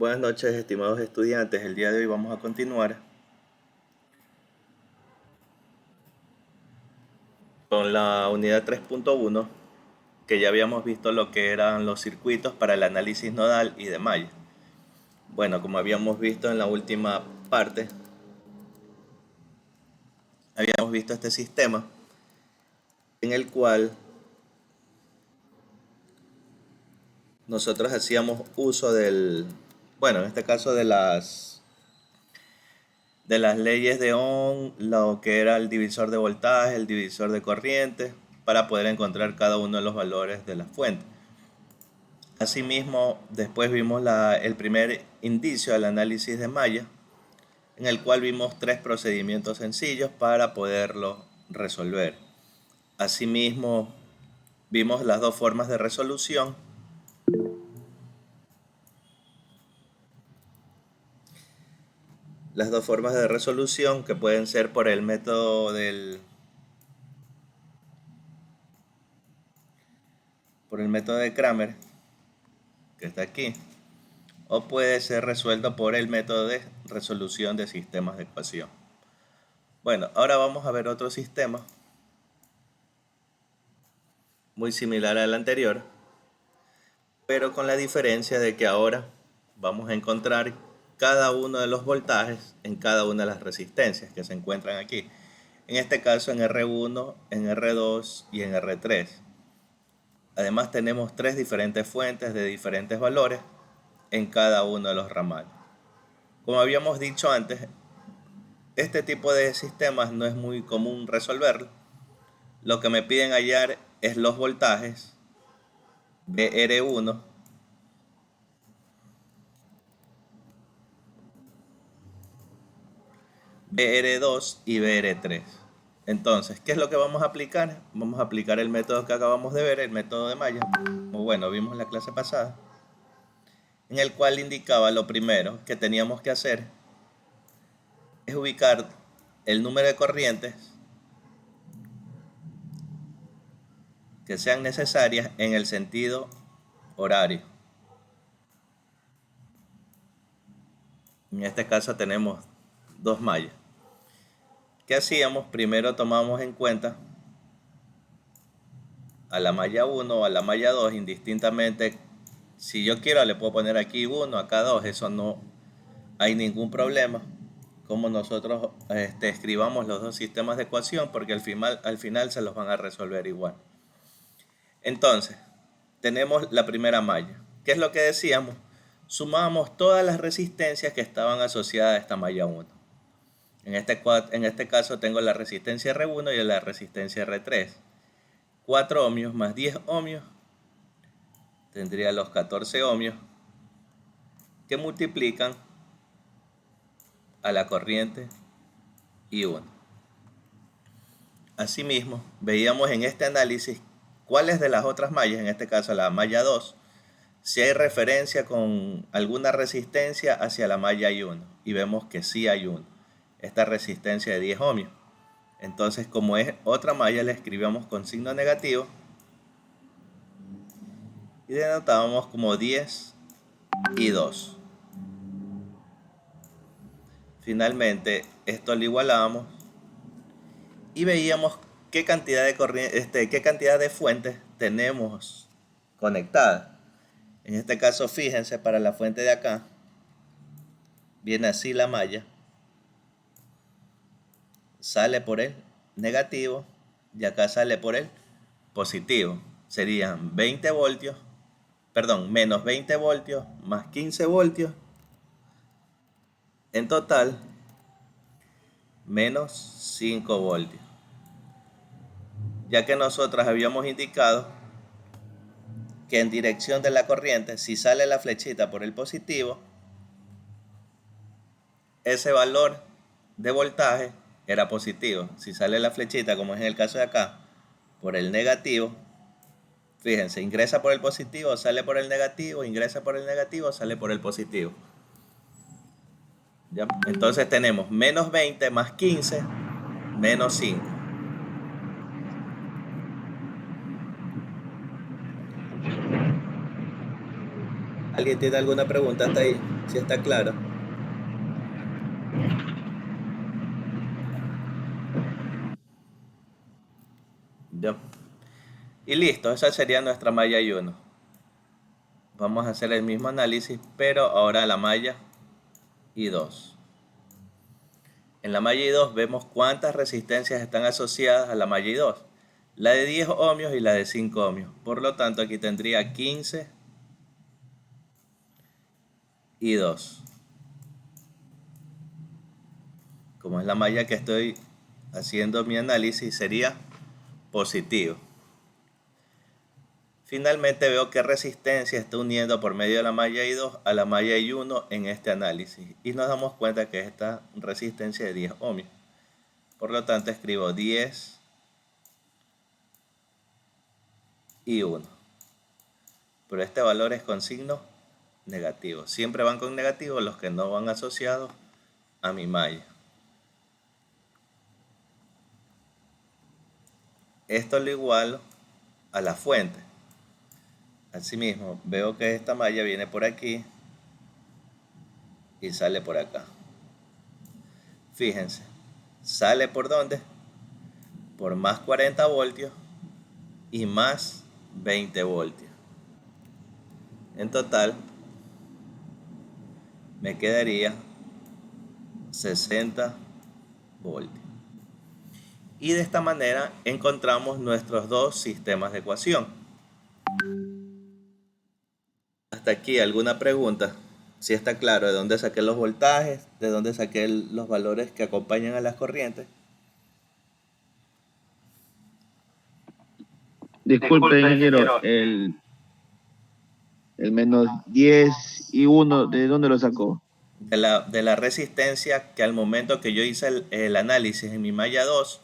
Buenas noches, estimados estudiantes. El día de hoy vamos a continuar con la unidad 3.1, que ya habíamos visto lo que eran los circuitos para el análisis nodal y de malla. Bueno, como habíamos visto en la última parte, habíamos visto este sistema en el cual nosotros hacíamos uso en este caso de las leyes de Ohm, lo que era el divisor de voltaje, el divisor de corriente, para poder encontrar cada uno de los valores de la fuente. Asimismo, después vimos el primer indicio al análisis de malla, en el cual vimos tres procedimientos sencillos para poderlo resolver. Asimismo, vimos las dos formas de resolución. Las dos formas de resolución que pueden ser por el método de Kramer, que está aquí, o puede ser resuelto por el método de resolución de sistemas de ecuación. Bueno, ahora vamos a ver otro sistema muy similar al anterior, pero con la diferencia de que ahora vamos a encontrar cada uno de los voltajes en cada una de las resistencias que se encuentran aquí. En este caso en R1, en R2 y en R3. Además tenemos tres diferentes fuentes de diferentes valores en cada uno de los ramales. Como habíamos dicho antes, este tipo de sistemas no es muy común resolverlo. Lo que me piden hallar es los voltajes BR1, BR2 y BR3. Entonces, ¿qué es lo que vamos a aplicar? Vamos a aplicar el método que acabamos de ver, el método de malla. Bueno, vimos en la clase pasada, en el cual indicaba lo primero que teníamos que hacer es ubicar el número de corrientes que sean necesarias en el sentido horario. En este caso tenemos dos mallas. ¿Qué hacíamos? Primero tomamos en cuenta a la malla 1 o a la malla 2 indistintamente. Si yo quiero le puedo poner aquí 1, acá 2, eso no hay ningún problema. Como nosotros escribamos los dos sistemas de ecuación, porque al final se los van a resolver igual. Entonces, tenemos la primera malla. ¿Qué es lo que decíamos? Sumamos todas las resistencias que estaban asociadas a esta malla 1. En este caso tengo la resistencia R1 y la resistencia R3. 4 ohmios más 10 ohmios tendría los 14 ohmios que multiplican a la corriente I1. Asimismo, veíamos en este análisis cuáles de las otras mallas, en este caso la malla 2, si hay referencia con alguna resistencia hacia la malla I1, y vemos que sí hay uno, esta resistencia de 10 ohmios. Entonces, como es otra malla, la escribíamos con signo negativo y denotábamos como 10 y 2. Finalmente, esto lo igualamos y veíamos qué cantidad de fuentes tenemos conectadas. En este caso, fíjense, para la fuente de acá, viene así la malla, sale por el negativo y acá sale por el positivo. Serían 20 voltios, menos 20 voltios más 15 voltios. En total, menos 5 voltios. Ya que nosotros habíamos indicado que en dirección de la corriente, si sale la flechita por el positivo, ese valor de voltaje era positivo. Si sale la flechita, como es en el caso de acá, por el negativo, fíjense, ingresa por el positivo, sale por el negativo, ingresa por el negativo, sale por el positivo. ¿Ya? Entonces tenemos menos 20 más 15, menos 5. ¿Alguien tiene alguna pregunta hasta ahí? Si está claro. Ya. Y listo, esa sería nuestra malla y uno. Vamos a hacer el mismo análisis, pero ahora la malla y 2. En la malla y 2 vemos cuántas resistencias están asociadas a la malla y 2. La de 10 ohmios y la de 5 ohmios. Por lo tanto, aquí tendría 15 y 2. Como es la malla que estoy haciendo mi análisis, sería positivo. Finalmente veo qué resistencia está uniendo por medio de la malla I2 a la malla I1 en este análisis. Y nos damos cuenta que esta resistencia de 10 ohmios. Por lo tanto escribo 10 y 1. Pero este valor es con signo negativo. Siempre van con negativo los que no van asociados a mi malla. Esto lo igualo a la fuente. Asimismo, veo que esta malla viene por aquí y sale por acá. Fíjense, sale por dónde? Por más 40 voltios y más 20 voltios. En total, me quedaría 60 voltios. Y de esta manera encontramos nuestros dos sistemas de ecuación. Hasta aquí, ¿alguna pregunta? Si está claro de dónde saqué los voltajes, de dónde saqué los valores que acompañan a las corrientes. Disculpe, ingeniero, el menos 10 y 1, ¿de dónde lo sacó? De la resistencia que al momento que yo hice el análisis en mi malla 2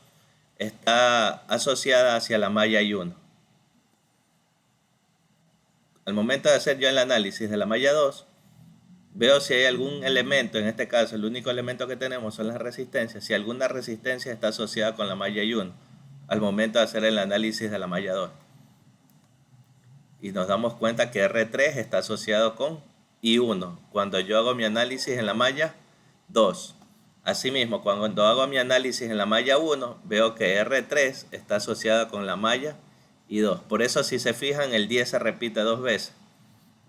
está asociada hacia la malla I1. Al momento de hacer yo el análisis de la malla 2, veo si hay algún elemento, en este caso el único elemento que tenemos son las resistencias, si alguna resistencia está asociada con la malla I1 al momento de hacer el análisis de la malla 2. Y nos damos cuenta que R3 está asociado con I1 cuando yo hago mi análisis en la malla 2. Asimismo, cuando hago mi análisis en la malla 1, veo que R3 está asociada con la malla I2. Por eso, si se fijan, el 10 se repite dos veces.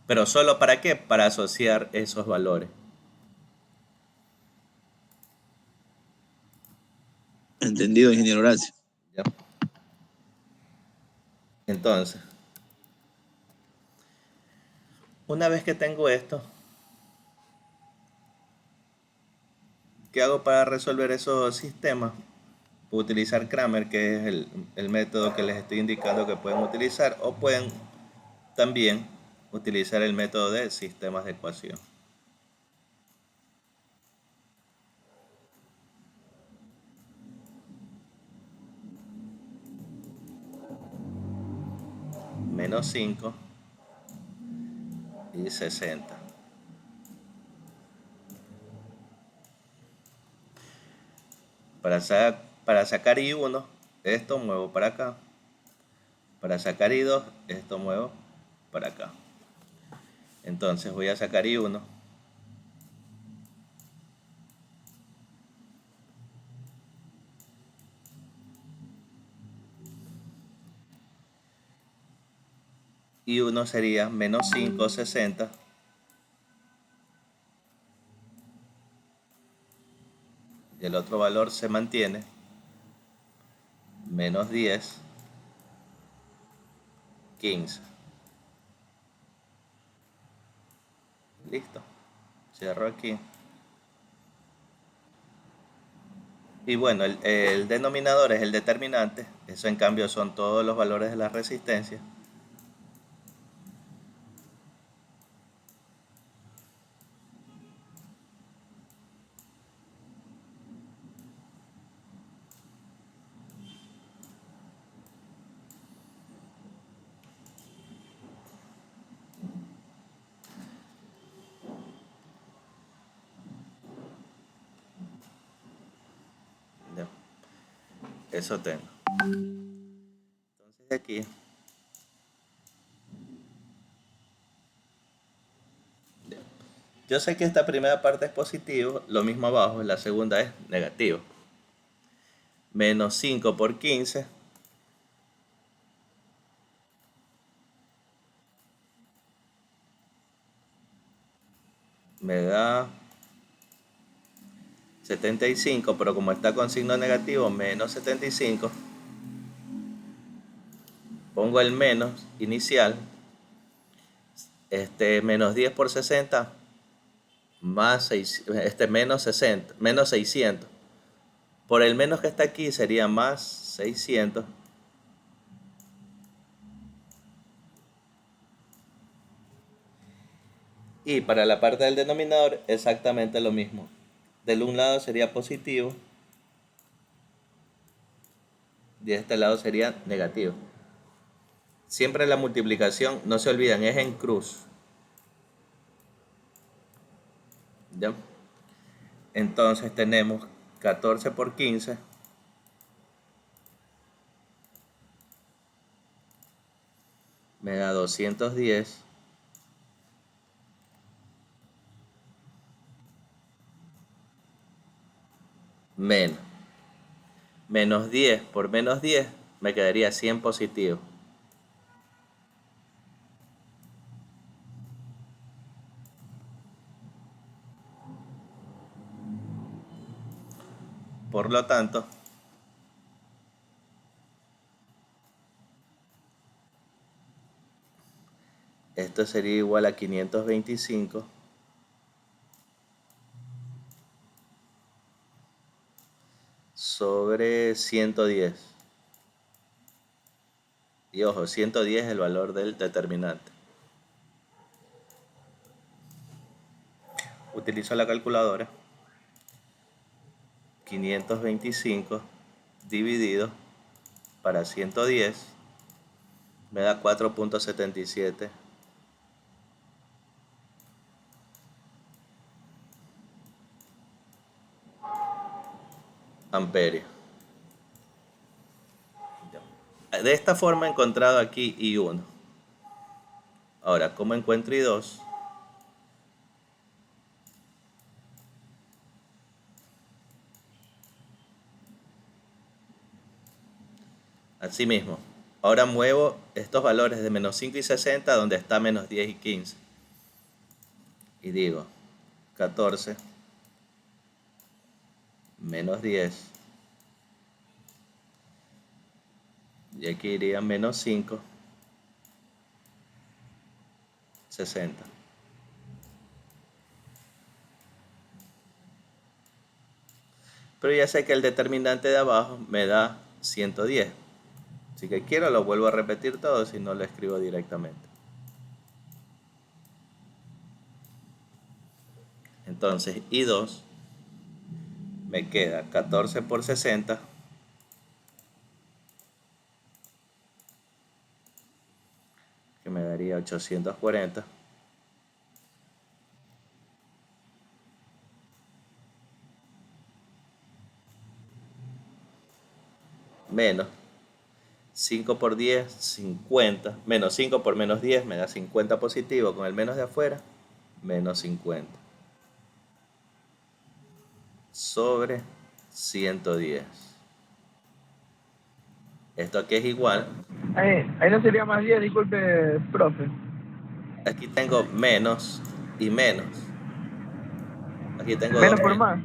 ¿Pero solo para qué? Para asociar esos valores. Entendido, ingeniero, gracias. ¿Ya? Entonces, una vez que tengo esto, ¿qué hago para resolver esos sistemas? Puedo utilizar Kramer, que es el método que les estoy indicando que pueden utilizar, o pueden también utilizar el método de sistemas de ecuación. Menos 5 y 60. Para sacar I1, esto muevo para acá. Para sacar I2, esto muevo para acá. Entonces voy a sacar I1. I1 sería menos 5, 60. Y el otro valor se mantiene. Menos 10, 15. Listo. Cierro aquí. Y bueno, el denominador es el determinante. Eso en cambio son todos los valores de la resistencia. Ya, eso tengo. Entonces aquí Yo sé que esta primera parte es positivo, lo mismo abajo, la segunda es negativo. Menos 5 por 15 me da 75, pero como está con signo negativo, menos 75, pongo el menos inicial, menos 10 por 60, más 6, menos 60, menos 600. Por el menos que está aquí sería más 600. Y para la parte del denominador, exactamente lo mismo. Del un lado sería positivo y de este lado sería negativo. Siempre la multiplicación, no se olviden, es en cruz. ¿Ya? Entonces tenemos 14 por 15 me da 210 menos. Menos 10 por menos 10 me quedaría 100 positivo. Por lo tanto, esto sería igual a 525 sobre 110. Y ojo, 110 es el valor del determinante. Utilizo la calculadora. 525 dividido para 110 me da 4.77 amperios. De esta forma he encontrado aquí I1. Ahora, ¿cómo encuentro I2? Asimismo, ahora muevo estos valores de menos 5 y 60 donde está menos 10 y 15. Y digo 14 menos 10. Y aquí iría menos 5, 60. Pero ya sé que el determinante de abajo me da 110. Si que quiero lo vuelvo a repetir todo, si no lo escribo directamente. Entonces I2 me queda 14 por 60 que me daría 840 menos 5 por 10, 50, menos 5 por menos 10 me da 50 positivo, con el menos de afuera, menos 50 sobre 110. Esto aquí es igual. Ahí no sería más 10, disculpe, profe. Aquí tengo menos y menos. Aquí tengo dos Menos por menos. más.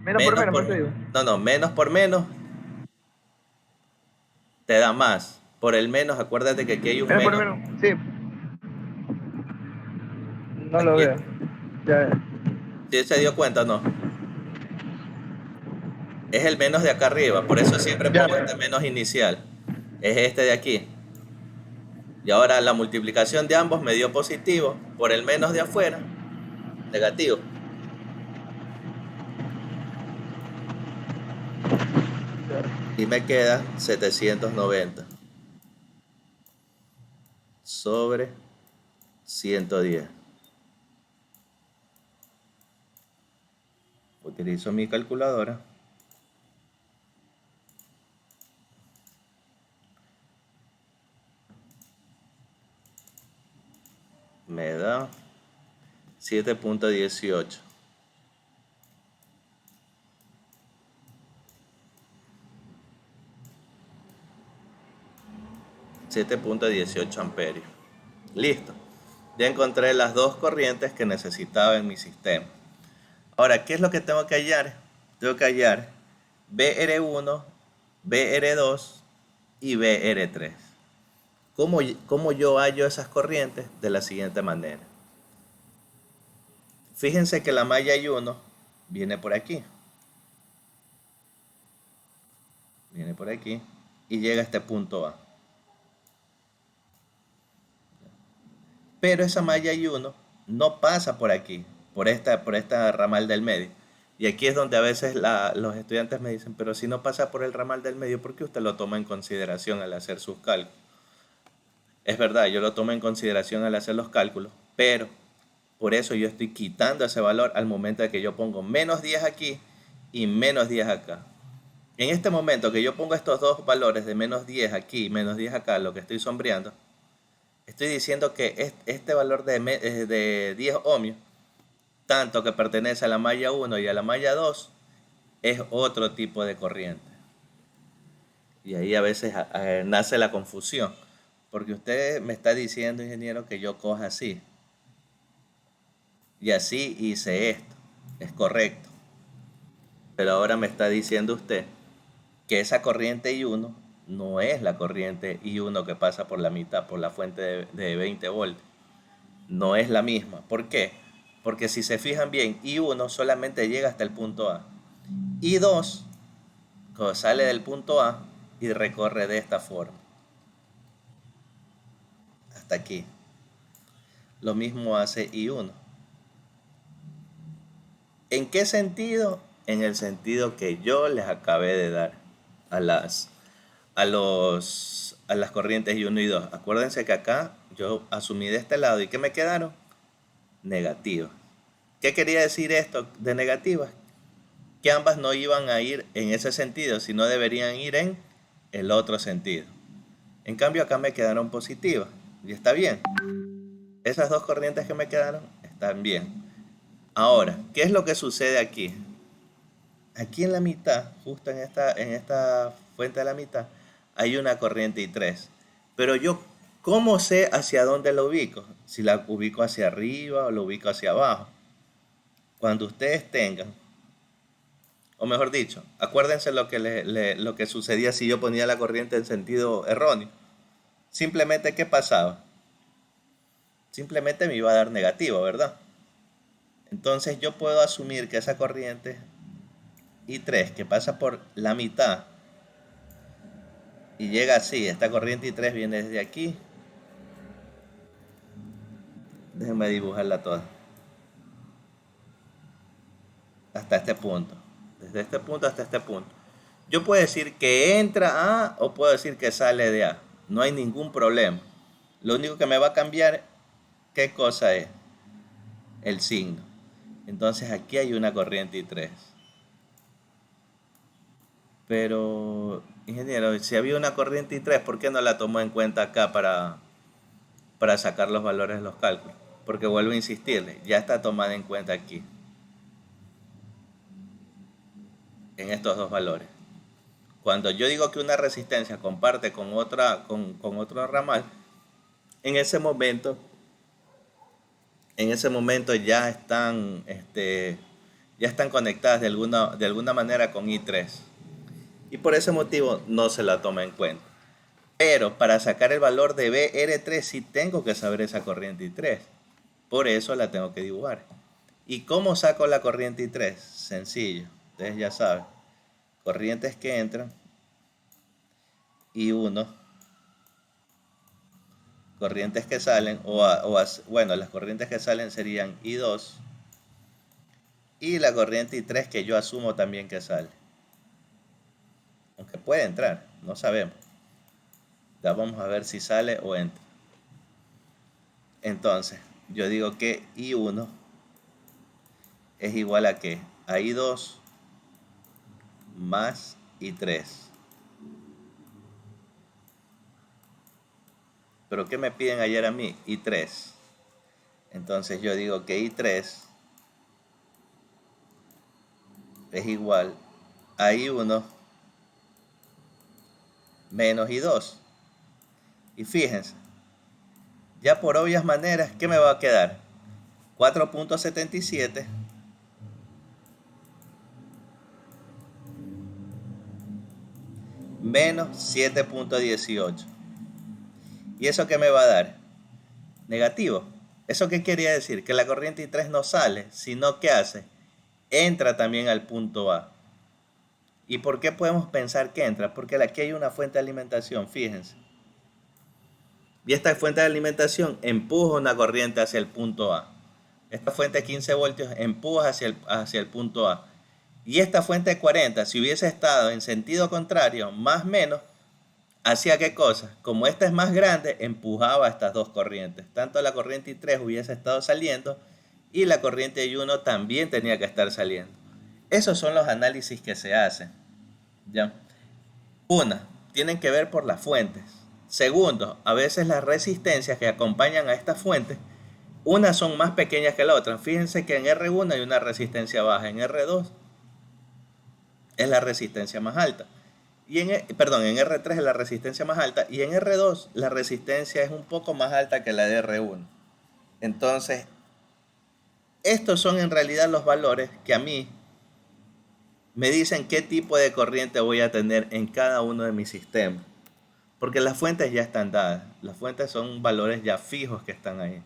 Menos por Menos menos, por por eso menos. digo. No, no, menos por menos te da más. Por el menos, acuérdate que aquí hay un Menos por menos. menos, sí. No lo Aquí, veo. Ya. ¿sí se dio cuenta o no? Es el menos de acá arriba, por eso siempre Ya. pongo este menos inicial. Es este de aquí. Y ahora la multiplicación de ambos me dio positivo, por el menos de afuera, negativo. Y me queda 790 sobre 110. Utilizo mi calculadora. Me da 7.18. amperios. Listo. Ya encontré las dos corrientes que necesitaba en mi sistema. Ahora, ¿qué es lo que tengo que hallar? Tengo que hallar BR1, BR2 y BR3. ¿Cómo yo hallo esas corrientes? De la siguiente manera. Fíjense que la malla I1 viene por aquí. Viene por aquí y llega a este punto A. Pero esa malla I1 no pasa por aquí, por esta ramal del medio. Y aquí es donde a veces los estudiantes me dicen, pero si no pasa por el ramal del medio, ¿por qué usted lo toma en consideración al hacer sus cálculos? Es verdad, yo lo tomo en consideración al hacer los cálculos, pero por eso yo estoy quitando ese valor al momento de que yo pongo menos 10 aquí y menos 10 acá. En este momento que yo pongo estos dos valores de menos 10 aquí y menos 10 acá, lo que estoy sombreando, estoy diciendo que este valor de 10 ohmios, tanto que pertenece a la malla 1 y a la malla 2, es otro tipo de corriente. Y ahí a veces nace la confusión, porque usted me está diciendo, ingeniero, que yo coja así. Y así hice esto. Es correcto. Pero ahora me está diciendo usted que esa corriente I1 no es la corriente I1 que pasa por la mitad, por la fuente de 20 voltios. No es la misma. ¿Por qué? Porque si se fijan bien, I1 solamente llega hasta el punto A. I2 sale del punto A y recorre de esta forma. Hasta aquí. Lo mismo hace I1. ¿En qué sentido? En el sentido que yo les acabé de dar a las corrientes I1 y 2. Acuérdense que acá yo asumí de este lado y ¿qué me quedaron? Negativas. ¿Qué quería decir esto de negativas? Que ambas no iban a ir en ese sentido, sino deberían ir en el otro sentido. En cambio acá me quedaron positivas y está bien. Esas dos corrientes que me quedaron están bien. Ahora, ¿qué es lo que sucede aquí? Aquí en la mitad, justo en esta fuente de la mitad, hay una corriente I3. Pero yo, ¿cómo sé hacia dónde la ubico? Si la ubico hacia arriba o la ubico hacia abajo. Cuando ustedes tengan, o mejor dicho, acuérdense lo que sucedía si yo ponía la corriente en sentido erróneo. Simplemente, ¿qué pasaba? Simplemente me iba a dar negativo, ¿verdad? Entonces yo puedo asumir que esa corriente I3 que pasa por la mitad y llega así, esta corriente I3 viene desde aquí. Déjenme dibujarla toda. Hasta este punto. Desde este punto hasta este punto. Yo puedo decir que entra a A o puedo decir que sale de A. No hay ningún problema. Lo único que me va a cambiar, ¿qué cosa es? El signo. Entonces aquí hay una corriente I3. Pero, ingeniero, si había una corriente I3, ¿por qué no la tomó en cuenta acá para sacar los valores de los cálculos? Porque vuelvo a insistirle, ya está tomada en cuenta aquí, en estos dos valores. Cuando yo digo que una resistencia comparte con otro ramal, en ese momento ya están conectadas de alguna manera con I3. Y por ese motivo no se la toma en cuenta. Pero para sacar el valor de BR3 sí tengo que saber esa corriente I3. Por eso la tengo que dibujar. ¿Y cómo saco la corriente I3? Sencillo. Ustedes ya saben. Corrientes que entran. I1. Corrientes que salen. Bueno, las corrientes que salen serían I2. Y la corriente I3 que yo asumo también que sale. Aunque puede entrar. No sabemos. Ya vamos a ver si sale o entra. Entonces, yo digo que I1 es igual a ¿qué? A I2 más I3. ¿Pero qué me piden ayer a mí? I3. Entonces yo digo que I3 es igual a I1 menos I2. Y fíjense, ya por obvias maneras, ¿qué me va a quedar? 4.77 menos 7.18. ¿Y eso qué me va a dar? Negativo. ¿Eso qué quería decir? Que la corriente I3 no sale, sino que hace, entra también al punto A. ¿Y por qué podemos pensar que entra? Porque aquí hay una fuente de alimentación, fíjense. Y esta fuente de alimentación empuja una corriente hacia el punto A. Esta fuente de 15 voltios empuja hacia el punto A. Y esta fuente de 40, si hubiese estado en sentido contrario, más o menos, ¿hacía qué cosa? Como esta es más grande, empujaba estas dos corrientes. Tanto la corriente I3 hubiese estado saliendo y la corriente I1 también tenía que estar saliendo. Esos son los análisis que se hacen. ¿Ya? Una, tienen que ver por las fuentes. Segundo, a veces las resistencias que acompañan a estas fuentes, unas son más pequeñas que la otra. Fíjense que en R1 hay una resistencia baja, en R2 es la resistencia más alta. En R3 es la resistencia más alta y en R2 la resistencia es un poco más alta que la de R1. Entonces, estos son en realidad los valores que a mí me dicen qué tipo de corriente voy a tener en cada uno de mis sistemas. Porque las fuentes ya están dadas. Las fuentes son valores ya fijos que están ahí.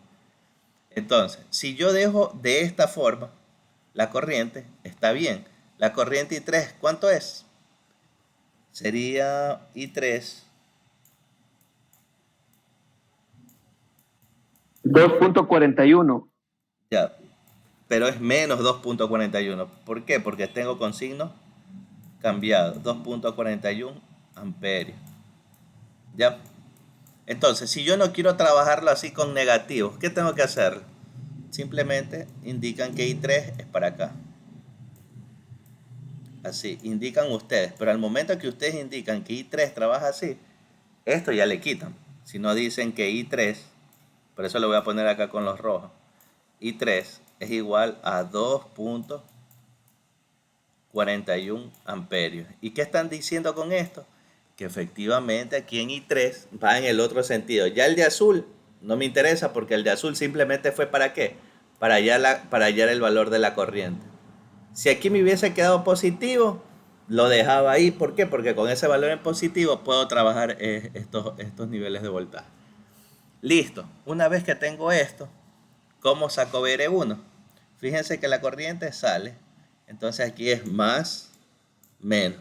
Entonces, si yo dejo de esta forma, la corriente está bien. La corriente I3, ¿cuánto es? Sería I3. 2.41. Ya, pero es menos 2.41. ¿Por qué? Porque tengo con signo cambiado. 2.41 amperios. ¿Ya? Entonces, si yo no quiero trabajarlo así con negativos, ¿qué tengo que hacer? Simplemente indican que I3 es para acá. Así, indican ustedes. Pero al momento que ustedes indican que I3 trabaja así, esto ya le quitan. Si no dicen que I3, por eso lo voy a poner acá con los rojos, I3 es igual a 2.41 amperios. ¿Y qué están diciendo con esto? Que efectivamente aquí en I3 va en el otro sentido. Ya el de azul no me interesa porque el de azul simplemente fue ¿para qué? Para hallar el valor de la corriente. Si aquí me hubiese quedado positivo, lo dejaba ahí. ¿Por qué? Porque con ese valor en positivo puedo trabajar estos niveles de voltaje. Listo. Una vez que tengo esto, ¿cómo saco BR1? Fíjense que la corriente sale. Entonces aquí es más, menos.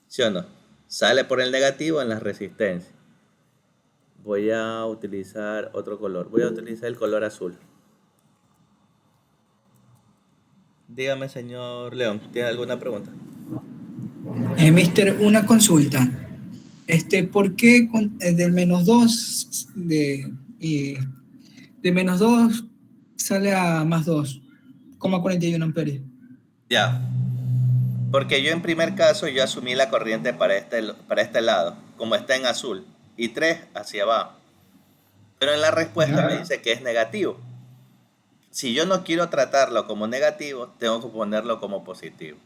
¿Sí o no? Sale por el negativo en las resistencias. Voy a utilizar otro color. Voy a utilizar el color azul. Dígame, señor León, ¿tiene alguna pregunta? Mister, una consulta. ¿Por qué del menos 2 de menos 2 sale a más 2,41 amperios? Ya. Porque yo en primer caso yo asumí la corriente para este lado, como está en azul, y 3 hacia abajo. Pero en la respuesta me dice que es negativo. Si yo no quiero tratarlo como negativo, tengo que ponerlo como positivo.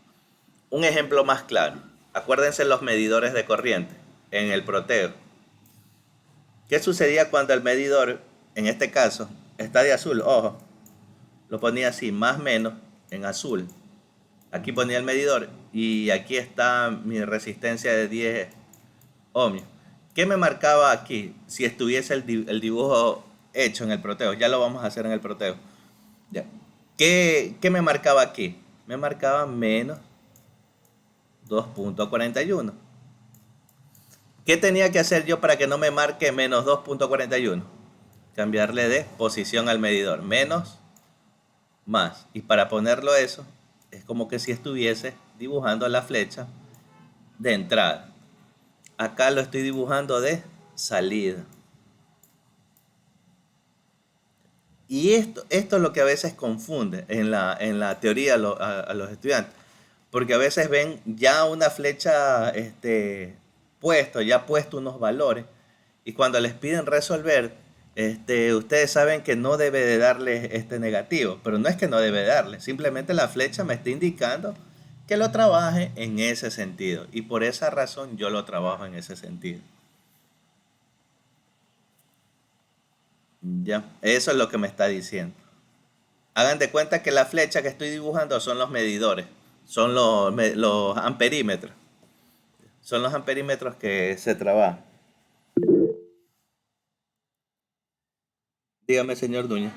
Un ejemplo más claro. Acuérdense los medidores de corriente en el proteo. ¿Qué sucedía cuando el medidor, en este caso, está de azul? Ojo, lo ponía así, más menos, en azul. Aquí ponía el medidor y aquí está mi resistencia de 10 ohmios. ¿Qué me marcaba aquí si estuviese el dibujo hecho en el proteo? Ya lo vamos a hacer en el proteo. Ya. ¿Qué me marcaba aquí? Me marcaba menos 2.41. ¿Qué tenía que hacer yo para que no me marque menos 2.41? Cambiarle de posición al medidor. Menos, más. Y para ponerlo eso, es como que si estuviese dibujando la flecha de entrada. Acá lo estoy dibujando de salida. Y esto es lo que a veces confunde en la teoría a los estudiantes. Porque a veces ven ya una flecha ya puesto unos valores. Y cuando les piden resolver, Ustedes saben que no debe de darle este negativo, pero no es que no debe darle, simplemente la flecha me está indicando que lo trabaje en ese sentido y por esa razón yo lo trabajo en ese sentido. Ya, eso es lo que me está diciendo. Hagan de cuenta que la flecha que estoy dibujando son los medidores, son los amperímetros, son los amperímetros que se trabajan. Dígame, señor Duña.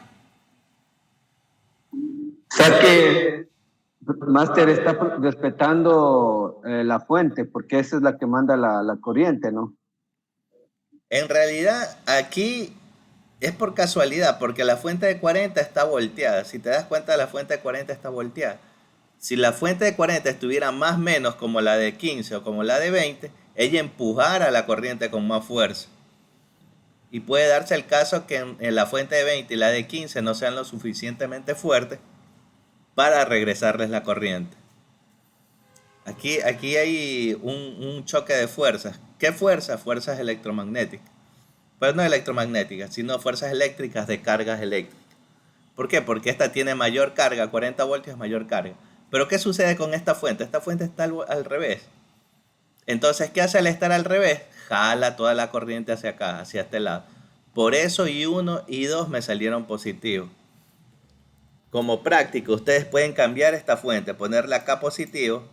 O sea que Máster está respetando la fuente, porque esa es la que manda la corriente, ¿no? En realidad, aquí es por casualidad, porque la fuente de 40 está volteada. Si te das cuenta, la fuente de 40 está volteada. Si la fuente de 40 estuviera más o menos como la de 15 o como la de 20, ella empujara la corriente con más fuerza. Y puede darse el caso que en la fuente de 20 y la de 15 no sean lo suficientemente fuertes para regresarles la corriente. Aquí hay un choque de fuerzas. ¿Qué fuerzas? Fuerzas electromagnéticas. Pero no electromagnéticas, sino fuerzas eléctricas de cargas eléctricas. ¿Por qué? Porque esta tiene mayor carga, 40 voltios mayor carga. Pero ¿qué sucede con esta fuente? Esta fuente está al revés. Entonces, ¿qué hace al estar al revés? Jala toda la corriente hacia acá, hacia este lado. Por eso I1 y I2 me salieron positivos. Como práctico, ustedes pueden cambiar esta fuente, ponerle acá positivo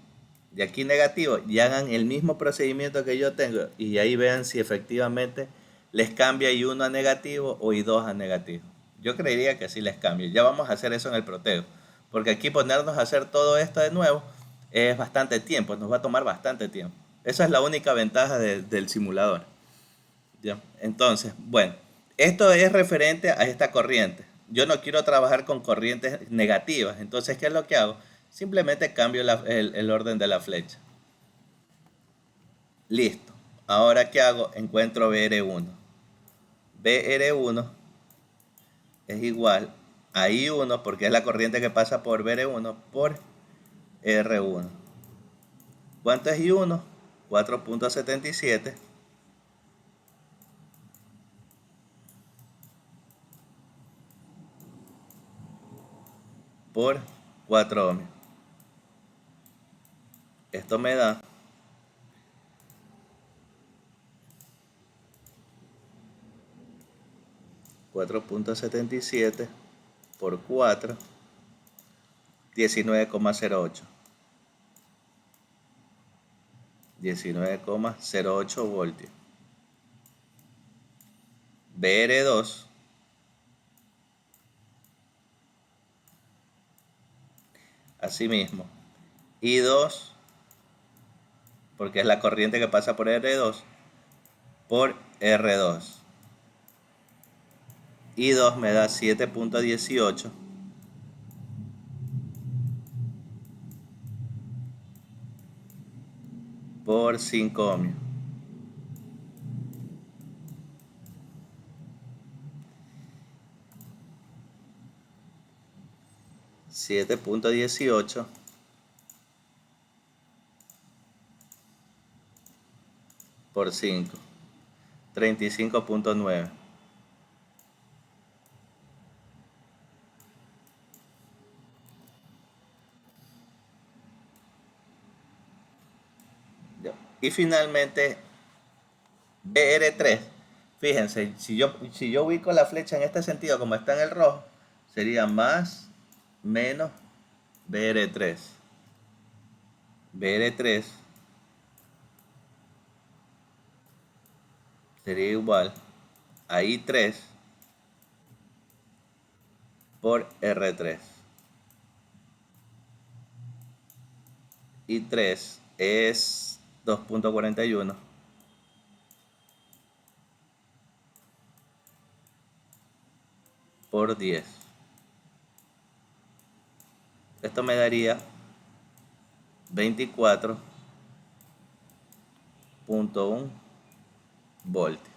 y aquí negativo y hagan el mismo procedimiento que yo tengo y ahí vean si efectivamente les cambia I1 a negativo o I2 a negativo. Yo creería que sí les cambia. Ya vamos a hacer eso en el proteo, porque aquí ponernos a hacer todo esto de nuevo es bastante tiempo, nos va a tomar bastante tiempo. Esa es la única ventaja del simulador. ¿Ya? Entonces, bueno, esto es referente a esta corriente. Yo no quiero trabajar con corrientes negativas. Entonces, ¿qué es lo que hago? Simplemente cambio el orden de la flecha. Listo. Ahora, ¿qué hago? Encuentro BR1. BR1 es igual a I1, porque es la corriente que pasa por BR1 por R1. ¿Cuánto es I1? 4.77 por 4 ohmios. Esto me da 4.77 por 4, 19,08. 19,08 voltios. BR2 asimismo. I2, porque es la corriente que pasa por R2, por R2. I2 me da 7.18 por 5 ohmios. 7.18 por 5, 35.9. Y finalmente BR3. Fíjense, si yo ubico la flecha en este sentido como está en el rojo, sería más menos BR3. BR3 sería igual a I3 por R3. I3 es 2.41 por 10. Esto me daría 24.1 voltios.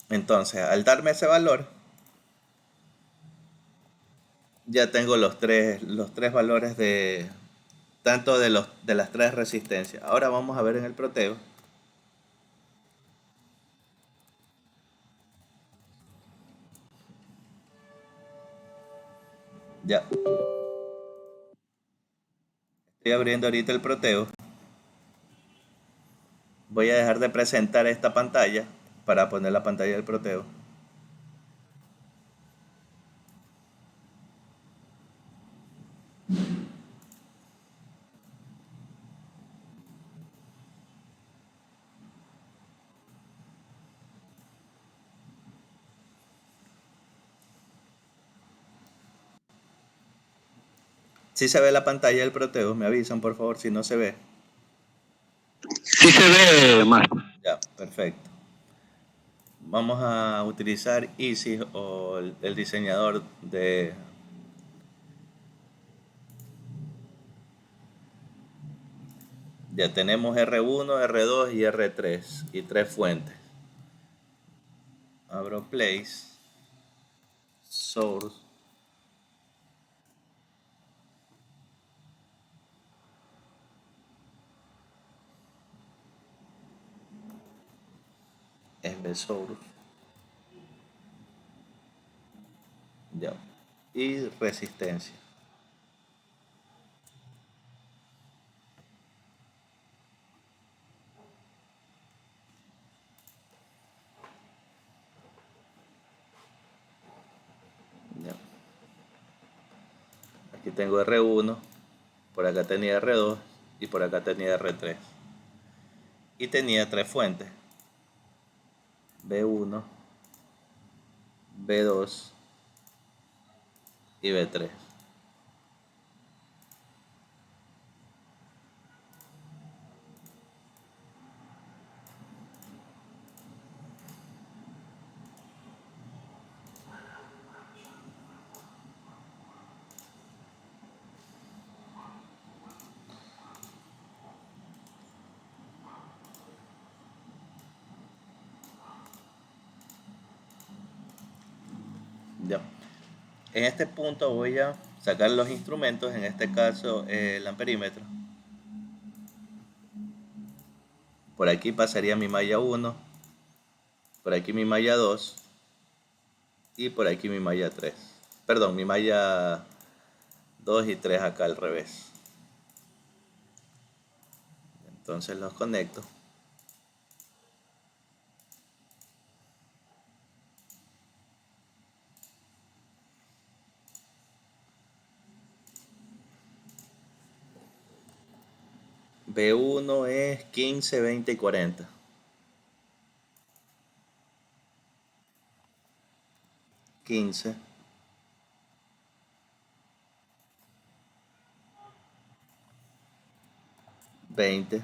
Entonces, al darme ese valor, ya tengo los tres valores de tanto de las tres resistencias. Ahora vamos a ver en el proteo Ya. Estoy abriendo ahorita el Proteo. Voy a dejar de presentar esta pantalla para poner la pantalla del Proteo. Si se ve la pantalla del Proteo, me avisan por favor si no se ve. Sí se ve, Marco. Ya, perfecto. Vamos a utilizar Easy o el diseñador de... Ya tenemos R1, R2 y R3 y tres fuentes. Abro Place, Source, FB Source, ya, y resistencia. Ya. Aquí tengo R1, por acá tenía R2 y por acá tenía R3. Y tenía tres fuentes, B1, B2 y B3. Ya. En este punto voy a sacar los instrumentos, en este caso el amperímetro. Por aquí pasaría mi malla 1, por aquí mi malla 2 y por aquí mi malla 3. Perdón, mi malla 2 y 3 acá al revés. Entonces los conecto. B1 es 15, 20 y 40. 15, 20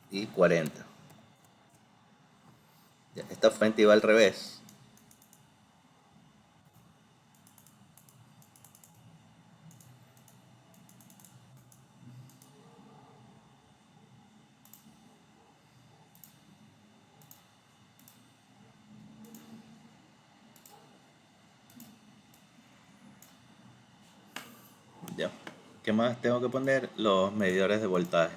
y 40. Ya, esta fuente iba al revés. Ya. ¿Qué más tengo que poner? Los medidores de voltaje.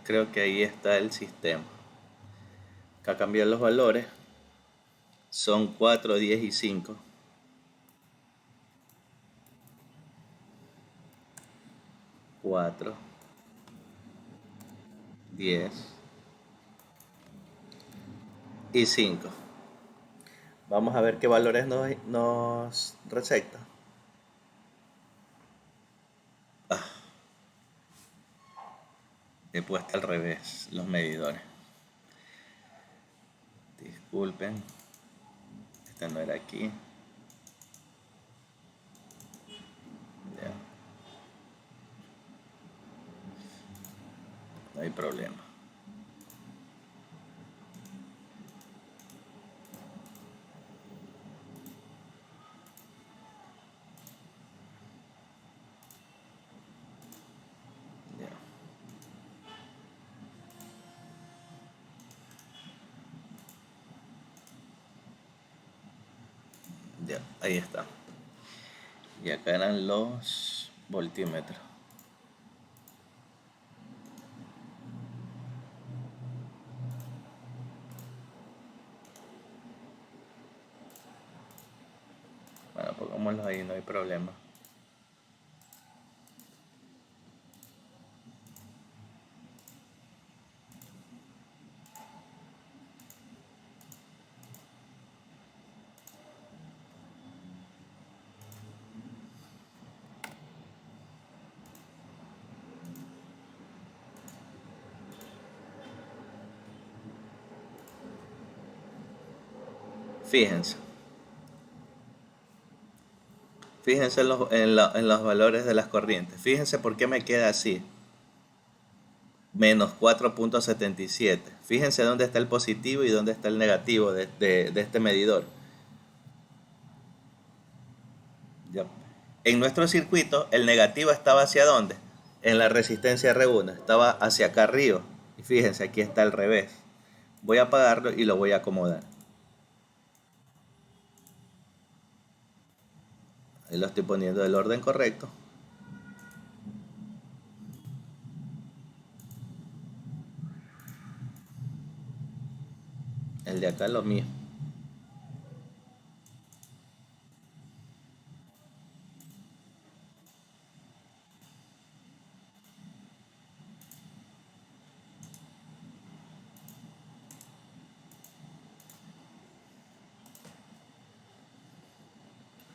Creo que ahí está el sistema. Acá cambian los valores. Son 4, 10 y 5. 4, 10 y 5. Vamos a ver qué valores nos receta. He puesto al revés los medidores. Disculpen. Este no era aquí. hay problema. Ya. Ya, ahí está. Y acá eran los voltímetros. Bueno, pongámoslos ahí, no hay problema. Fíjense. Fíjense en los valores de las corrientes. Fíjense por qué me queda así. Menos 4,77. Fíjense dónde está el positivo y dónde está el negativo de este medidor. Ya. En nuestro circuito, el negativo estaba hacia dónde? En la resistencia R1. Estaba hacia acá arriba. Y fíjense, aquí está al revés. Voy a apagarlo y lo voy a acomodar. Ahí lo estoy poniendo del orden correcto. El de acá es lo mismo.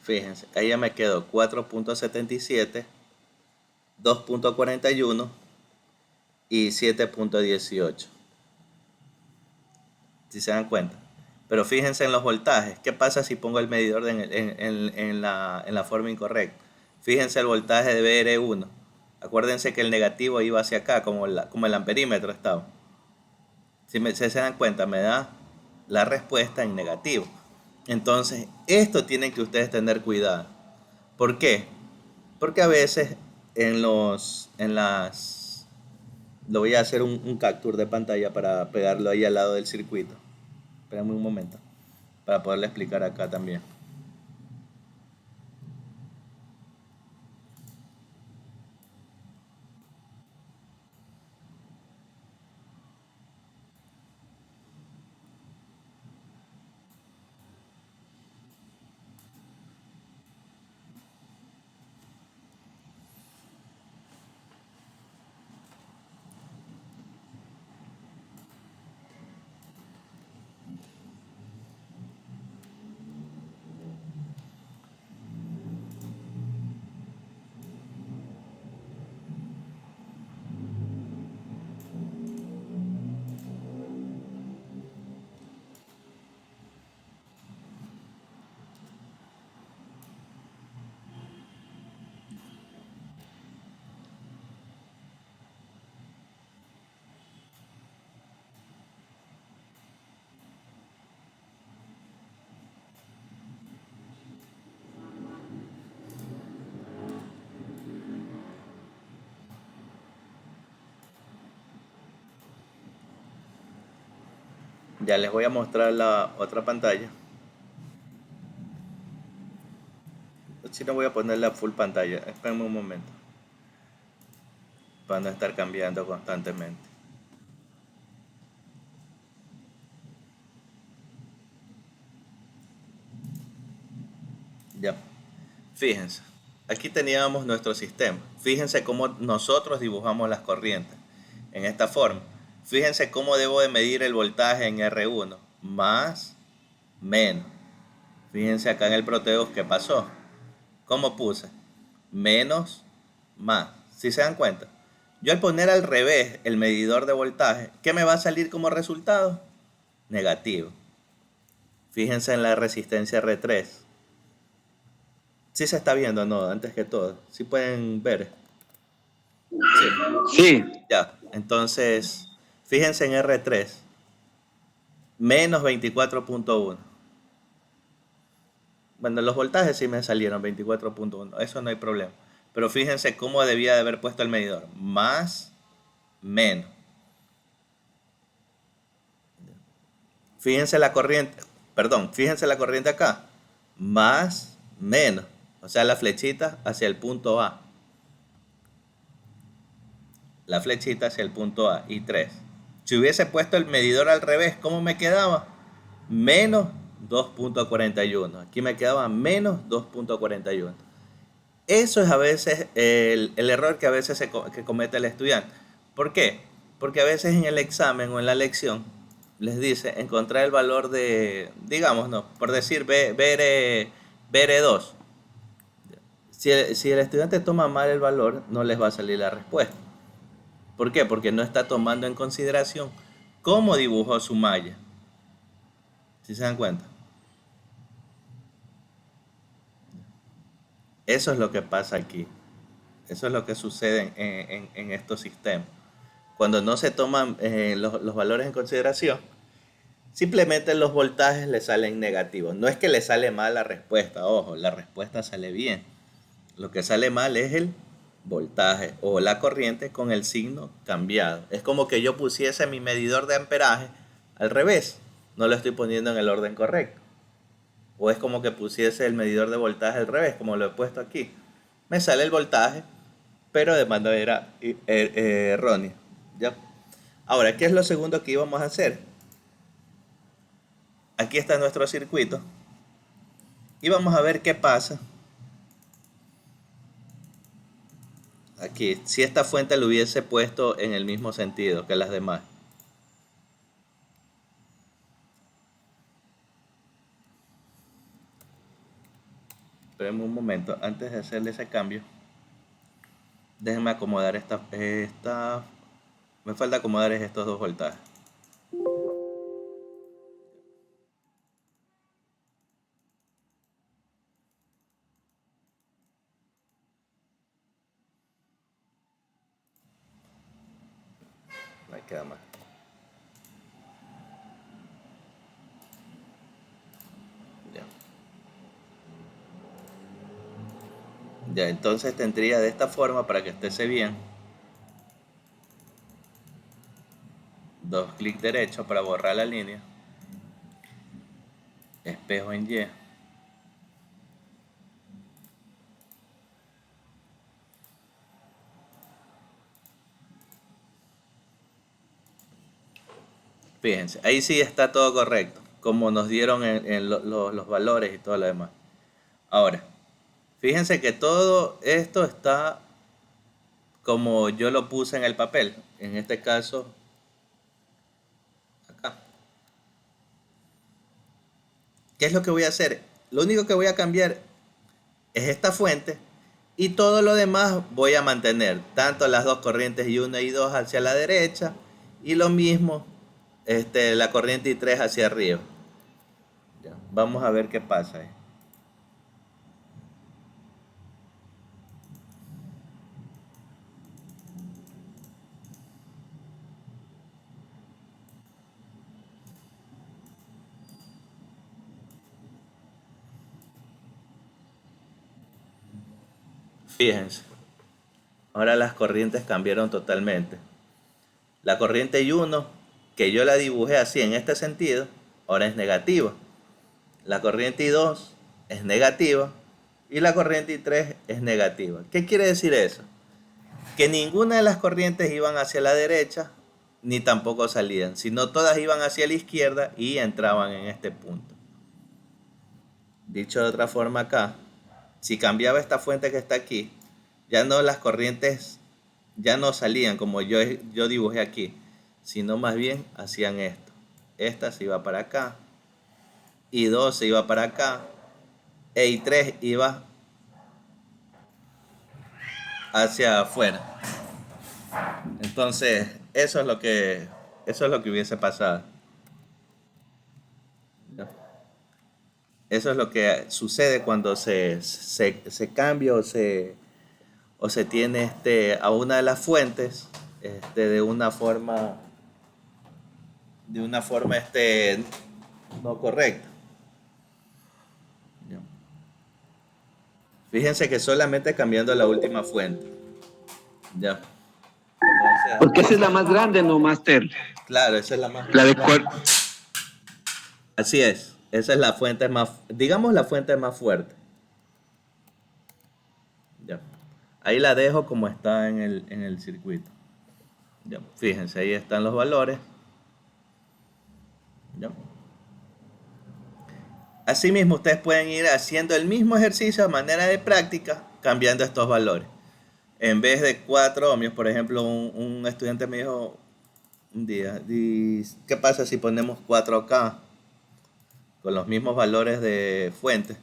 Fíjense, ahí ya me quedó 4,77, 2,41 y 7,18. Si se dan cuenta. Pero fíjense en los voltajes. ¿Qué pasa si pongo el medidor en la forma incorrecta? Fíjense el voltaje de BR1. Acuérdense que el negativo iba hacia acá, como el amperímetro estaba. Si se dan cuenta, me da la respuesta en negativo. Entonces, esto tienen que ustedes tener cuidado. ¿Por qué? Porque a veces lo voy a hacer un capture de pantalla para pegarlo ahí al lado del circuito. Espérame un momento, para poderle explicar acá también. Ya les voy a mostrar la otra pantalla. Si no, voy a poner la full pantalla. Espérenme un momento, para no estar cambiando constantemente. Ya. Fíjense. Aquí teníamos nuestro sistema. Fíjense cómo nosotros dibujamos las corrientes. En esta forma. Fíjense cómo debo de medir el voltaje en R1. Más, menos. Fíjense acá en el Proteus qué pasó. ¿Cómo puse? Menos, más. ¿Sí se dan cuenta? Yo al poner al revés el medidor de voltaje, ¿qué me va a salir como resultado? Negativo. Fíjense en la resistencia R3. ¿Sí se está viendo o no? Antes que todo. ¿Sí pueden ver? Sí. Sí. Ya. Entonces, fíjense en R3, menos 24.1. Bueno, los voltajes sí me salieron 24.1, eso no hay problema. Pero fíjense cómo debía de haber puesto el medidor. Más, menos. Fíjense la corriente, perdón, fíjense la corriente acá. Más, menos. O sea, la flechita hacia el punto A. La flechita hacia el punto A y 3. Si hubiese puesto el medidor al revés, ¿cómo me quedaba? Menos 2.41. Aquí me quedaba menos 2.41. Eso es a veces el error que a veces que comete el estudiante. ¿Por qué? Porque a veces en el examen o en la lección les dice encontrar el valor de, digamos, no, por decir BR2. Si el estudiante toma mal el valor, no les va a salir la respuesta. ¿Por qué? Porque no está tomando en consideración cómo dibujó su malla. ¿Sí se dan cuenta? Eso es lo que pasa aquí. Eso es lo que sucede en estos sistemas. Cuando no se toman los valores en consideración, simplemente los voltajes le salen negativos. No es que le sale mal la respuesta, ojo, la respuesta sale bien. Lo que sale mal es el voltaje o la corriente con el signo cambiado. Es como que yo pusiese mi medidor de amperaje al revés. No lo estoy poniendo en el orden correcto. O es como que pusiese el medidor de voltaje al revés, como lo he puesto aquí. Me sale el voltaje, pero de manera errónea. ¿Ya? Ahora, ¿qué es lo segundo que íbamos a hacer? Aquí está nuestro circuito. Y vamos a ver qué pasa. Aquí, si esta fuente lo hubiese puesto en el mismo sentido que las demás. Espérenme un momento, antes de hacerle ese cambio, déjenme acomodar me falta acomodar estos dos voltajes. Ahí queda más. Ya. Ya, entonces tendría de esta forma, para que estése bien, dos clics derechos para borrar la línea, espejo en Y, fíjense, ahí sí está todo correcto, como nos dieron los valores y todo lo demás. Ahora, fíjense que todo esto está como yo lo puse en el papel, en este caso acá. ¿Qué es lo que voy a hacer? Lo único que voy a cambiar es esta fuente y todo lo demás voy a mantener, tanto las dos corrientes I1 y I2 hacia la derecha y lo mismo la corriente I3 hacia arriba. Ya, vamos a ver qué pasa. Fíjense, ahora las corrientes cambiaron totalmente. La corriente I1, que yo la dibujé así en este sentido, ahora es negativa. La corriente I2 es negativa y la corriente I3 es negativa. ¿Qué quiere decir eso? Que ninguna de las corrientes iban hacia la derecha ni tampoco salían, sino todas iban hacia la izquierda y entraban en este punto. Dicho de otra forma acá, si cambiaba esta fuente que está aquí, ya no las corrientes ya no salían como yo dibujé aquí, sino más bien hacían esto. Esta se iba para acá, I2 se iba para acá, e I3 iba hacia afuera. Entonces, eso es lo que hubiese pasado. Eso es lo que sucede cuando se cambia o se tiene a una de las fuentes de una forma no correcta. Ya. Fíjense que solamente cambiando la última fuente. Ya. Porque esa es la Entonces, más grande, ¿no, Master? claro, esa es la más. La de cuál. Así es. Esa es la fuente más, digamos la fuente más fuerte. Ya. Ahí la dejo como está en el circuito. Ya. Fíjense, ahí están los valores. Ya. Asimismo, ustedes pueden ir haciendo el mismo ejercicio de manera de práctica, cambiando estos valores. En vez de 4 ohmios, por ejemplo, un estudiante me dijo un día, ¿qué pasa si ponemos 4K con los mismos valores de fuente?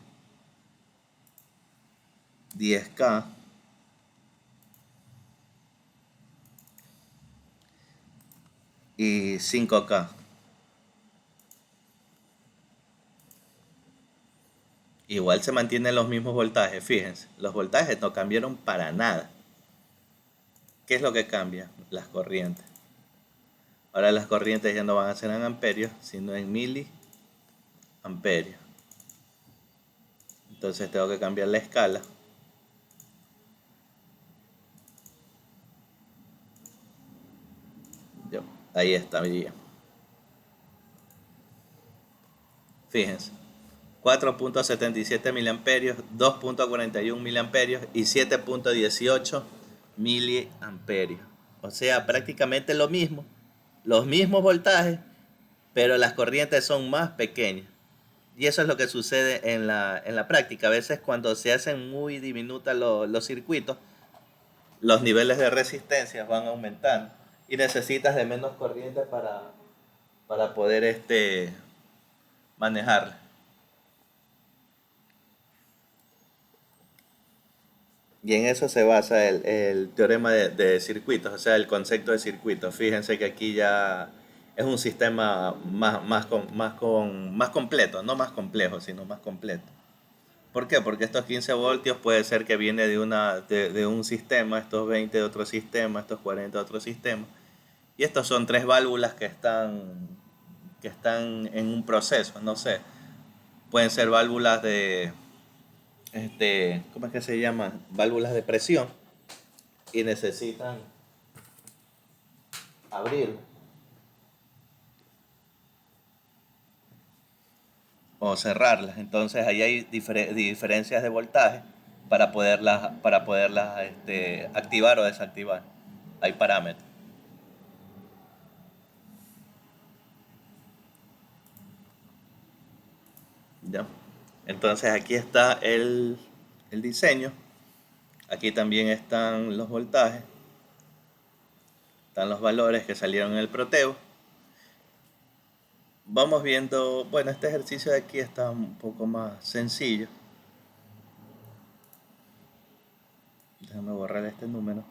10K y 5K. Igual se mantienen los mismos voltajes, fíjense, los voltajes no cambiaron para nada. ¿Qué es lo que cambia? Las corrientes. Ahora las corrientes ya no van a ser en amperios, sino en miliamperios. Entonces tengo que cambiar la escala. Yo, ahí está bien. Fíjense. 4.77 miliamperios, 2.41 miliamperios y 7.18 miliamperios. O sea, prácticamente lo mismo, los mismos voltajes, pero las corrientes son más pequeñas. Y eso es lo que sucede en la práctica. A veces cuando se hacen muy diminutos los circuitos, los niveles de resistencia van aumentando y necesitas de menos corriente para poder manejarla. Y en eso se basa el teorema de circuitos, o sea, el concepto de circuitos. Fíjense que aquí ya es un sistema más completo, no más complejo, sino más completo. ¿Por qué? Porque estos 15 voltios puede ser que viene de un sistema, estos 20 de otro sistema, estos 40 de otro sistema. Y estos son tres válvulas que están en un proceso, no sé. Pueden ser válvulas ¿cómo es que se llama? Válvulas de presión y necesitan abrir o cerrarlas. Entonces ahí hay diferencias de voltaje para poderlas activar o desactivar. Hay parámetros. ¿Ya? Entonces aquí está el diseño. Aquí también están los voltajes. Están los valores que salieron en el proteo. Vamos viendo, bueno, este ejercicio de aquí está un poco más sencillo. Déjame borrar este número.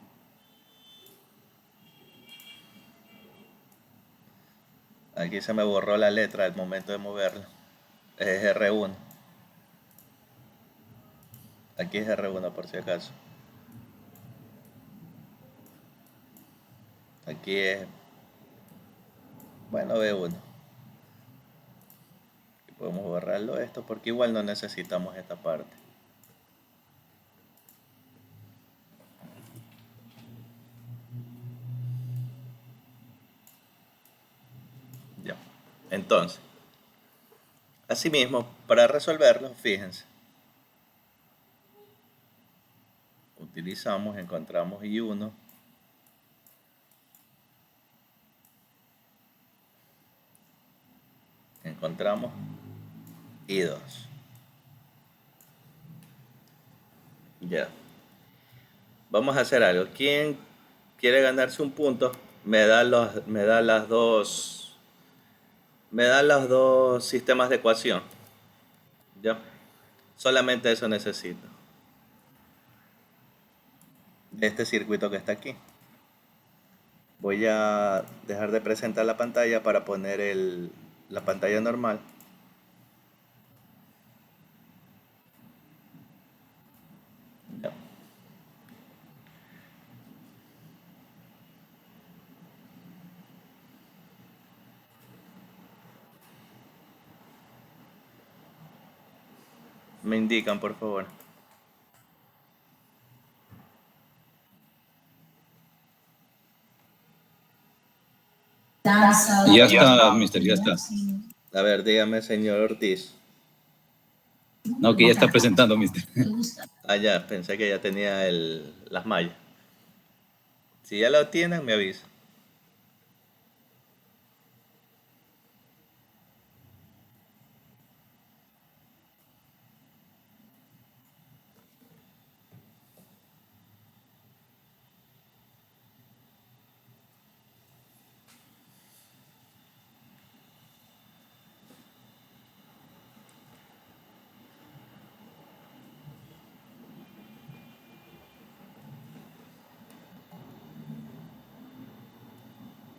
Aquí se me borró la letra al momento de moverla. Es R1. Aquí es R1 por si acaso. Aquí es, bueno, B1. Y podemos borrarlo esto porque igual no necesitamos esta parte. Ya. Entonces, asimismo, para resolverlo, fíjense. Encontramos I1. Encontramos I2. Ya. Vamos a hacer algo. ¿Quién quiere ganarse un punto? Me da los dos sistemas de ecuación. Ya. Solamente eso necesito. De este circuito que está aquí. Voy a dejar de presentar la pantalla para poner la pantalla normal. Ya. Me indican, por favor. Ya está, mister, ya está. A ver, dígame, señor Ortiz. No, que ya está presentando, mister. Ah, ya, pensé que ya tenía las mallas. Si ya lo tienen, me avisa.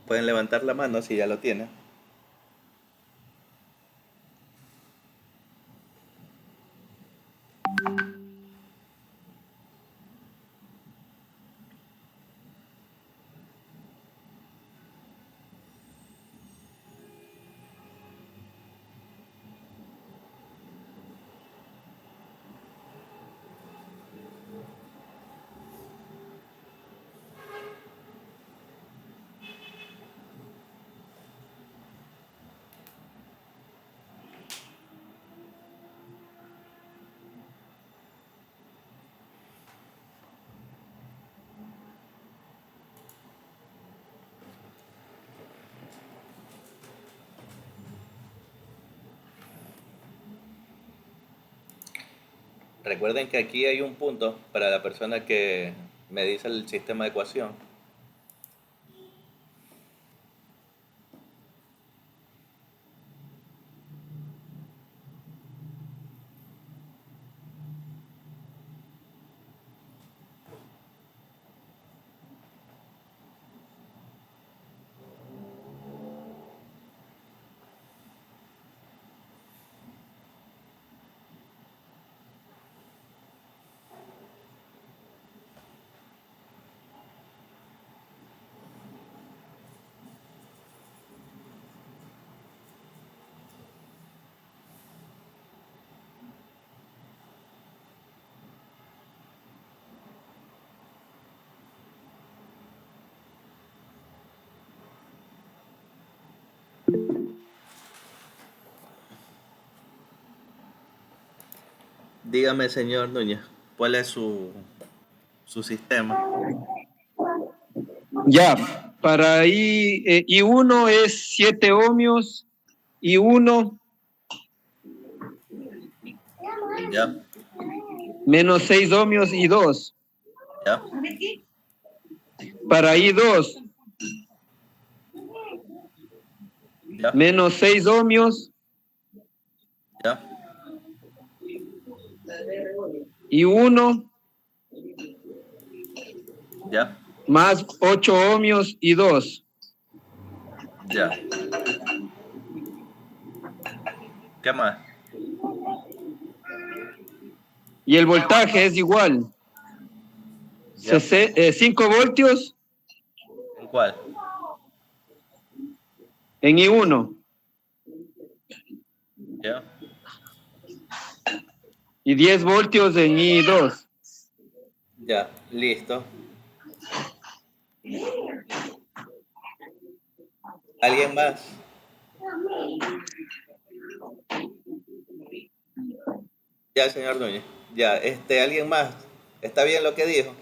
Pueden levantar la mano si ya lo tienen. Recuerden que aquí hay un punto para la persona que me dice el sistema de ecuación. Dígame, señor Núñez, ¿cuál es su sistema? Ya, para I1 es 7 ohmios, I1 ¿Ya? menos 6 ohmios, I2. ¿Ya? Para I2 ¿Ya? menos 6 ohmios, ¿Ya? I1 ¿Ya? más 8 ohmios, I2. ¿Ya? ¿Qué más? Y el voltaje es igual. ¿Ya? 5 voltios ¿En cuál? en I1 ¿Ya? y 10 voltios en I2. Ya, listo. ¿Alguien más? Ya, señor Núñez. Ya, ¿alguien más? ¿Está bien lo que dijo?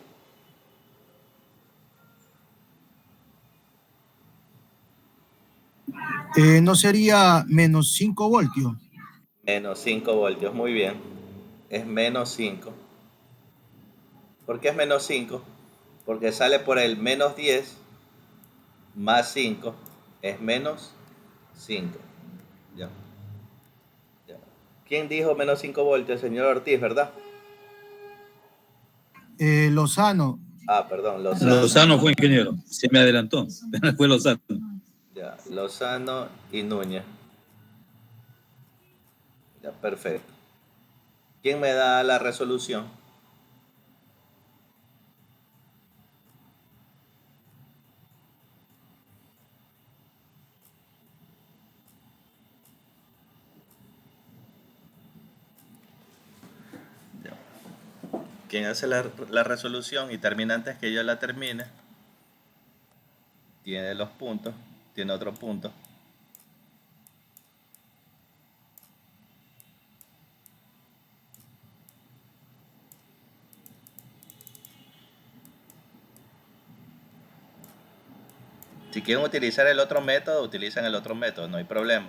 ¿No sería menos 5 voltios? Menos 5 voltios, muy bien. Es menos 5. ¿Por qué es menos 5? Porque sale por el menos 10 más 5 es menos 5. Ya, ya. ¿Quién dijo menos 5 voltios? Señor Ortiz, ¿verdad? Lozano. Ah, perdón, Lozano. Lozano fue ingeniero. Se me adelantó. Fue Lozano. Ya, Lozano y Núñez. Ya, perfecto. ¿Quién me da la resolución? quien hace la resolución y termina antes que yo la termine, tiene los puntos, tiene otro punto. Si quieren utilizar el otro método, utilizan el otro método, no hay problema.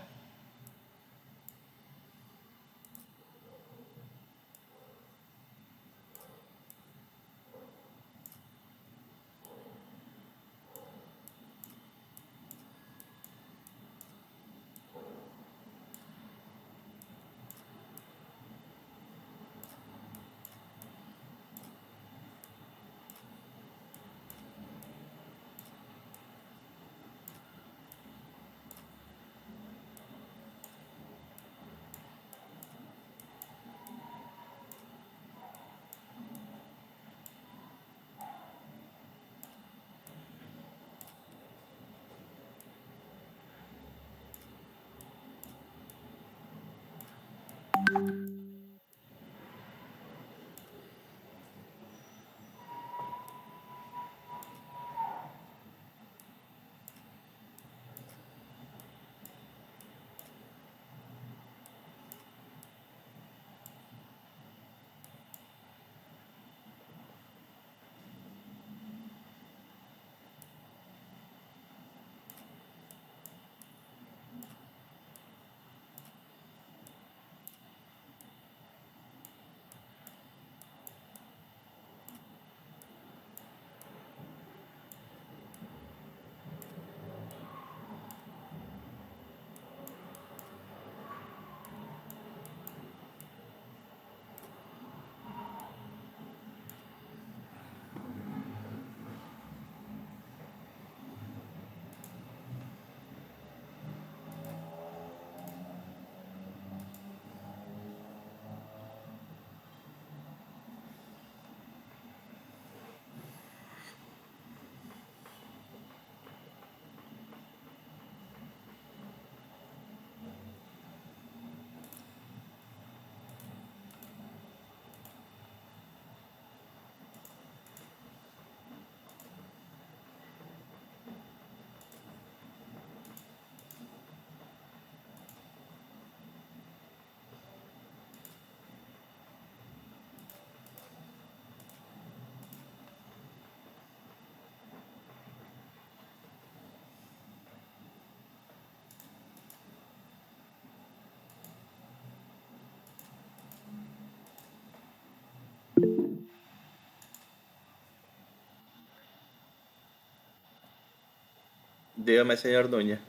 Dígame, señor Núñez.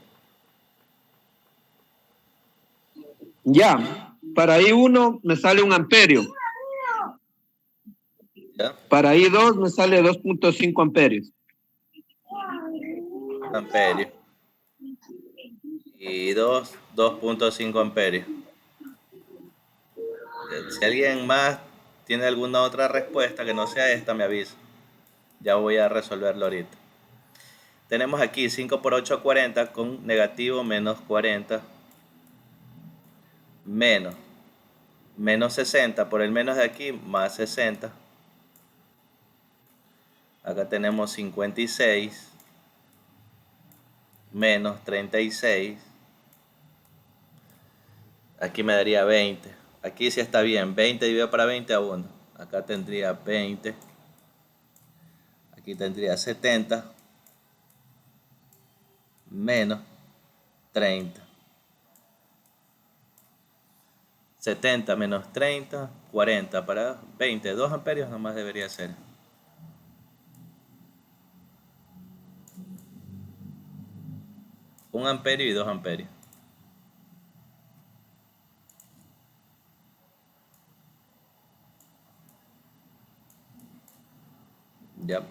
Ya, para I1 me sale 1 amperio. ¿Ya? Para I2 me sale 2.5 amperios. Amperios. Y 2.5 amperios. Si alguien más tiene alguna otra respuesta que no sea esta, me avisa. Ya voy a resolverlo ahorita. Tenemos aquí 5 por 8, 40 con negativo menos 40 menos 60 por el menos de aquí más 60. Acá tenemos 56 menos 36. Aquí me daría 20. Aquí sí está bien. 20 dividido para 20 a 1. Acá tendría 20. Aquí tendría 70 menos 30. 70 menos 30, 40 para 20. 2 amperios nomás debería ser. Un amperio y 2 amperios. Ya.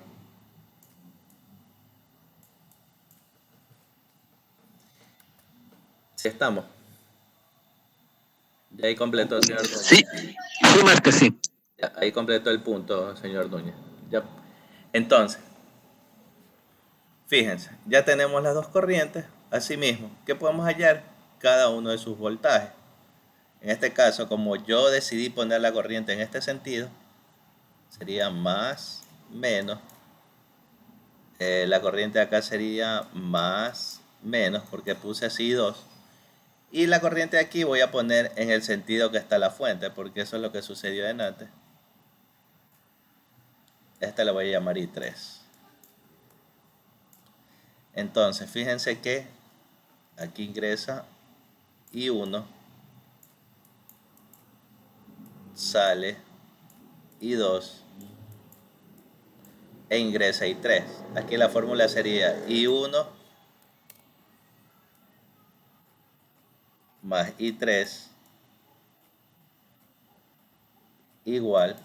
Sí estamos. Ya ahí completó, señor Núñez. Sí, más que sí. Ya, ahí completó el punto, señor Núñez. Ya. Entonces, fíjense, ya tenemos las dos corrientes. Asimismo, ¿qué podemos hallar? Cada uno de sus voltajes. En este caso, como yo decidí poner la corriente en este sentido, sería más, menos. La corriente de acá sería más, menos, porque puse así 2. Y la corriente de aquí voy a poner en el sentido que está la fuente, porque eso es lo que sucedió en antes. Esta la voy a llamar I3. Entonces, fíjense que aquí ingresa I1, sale I2 e ingresa I3. Aquí la fórmula sería I1 más I3 igual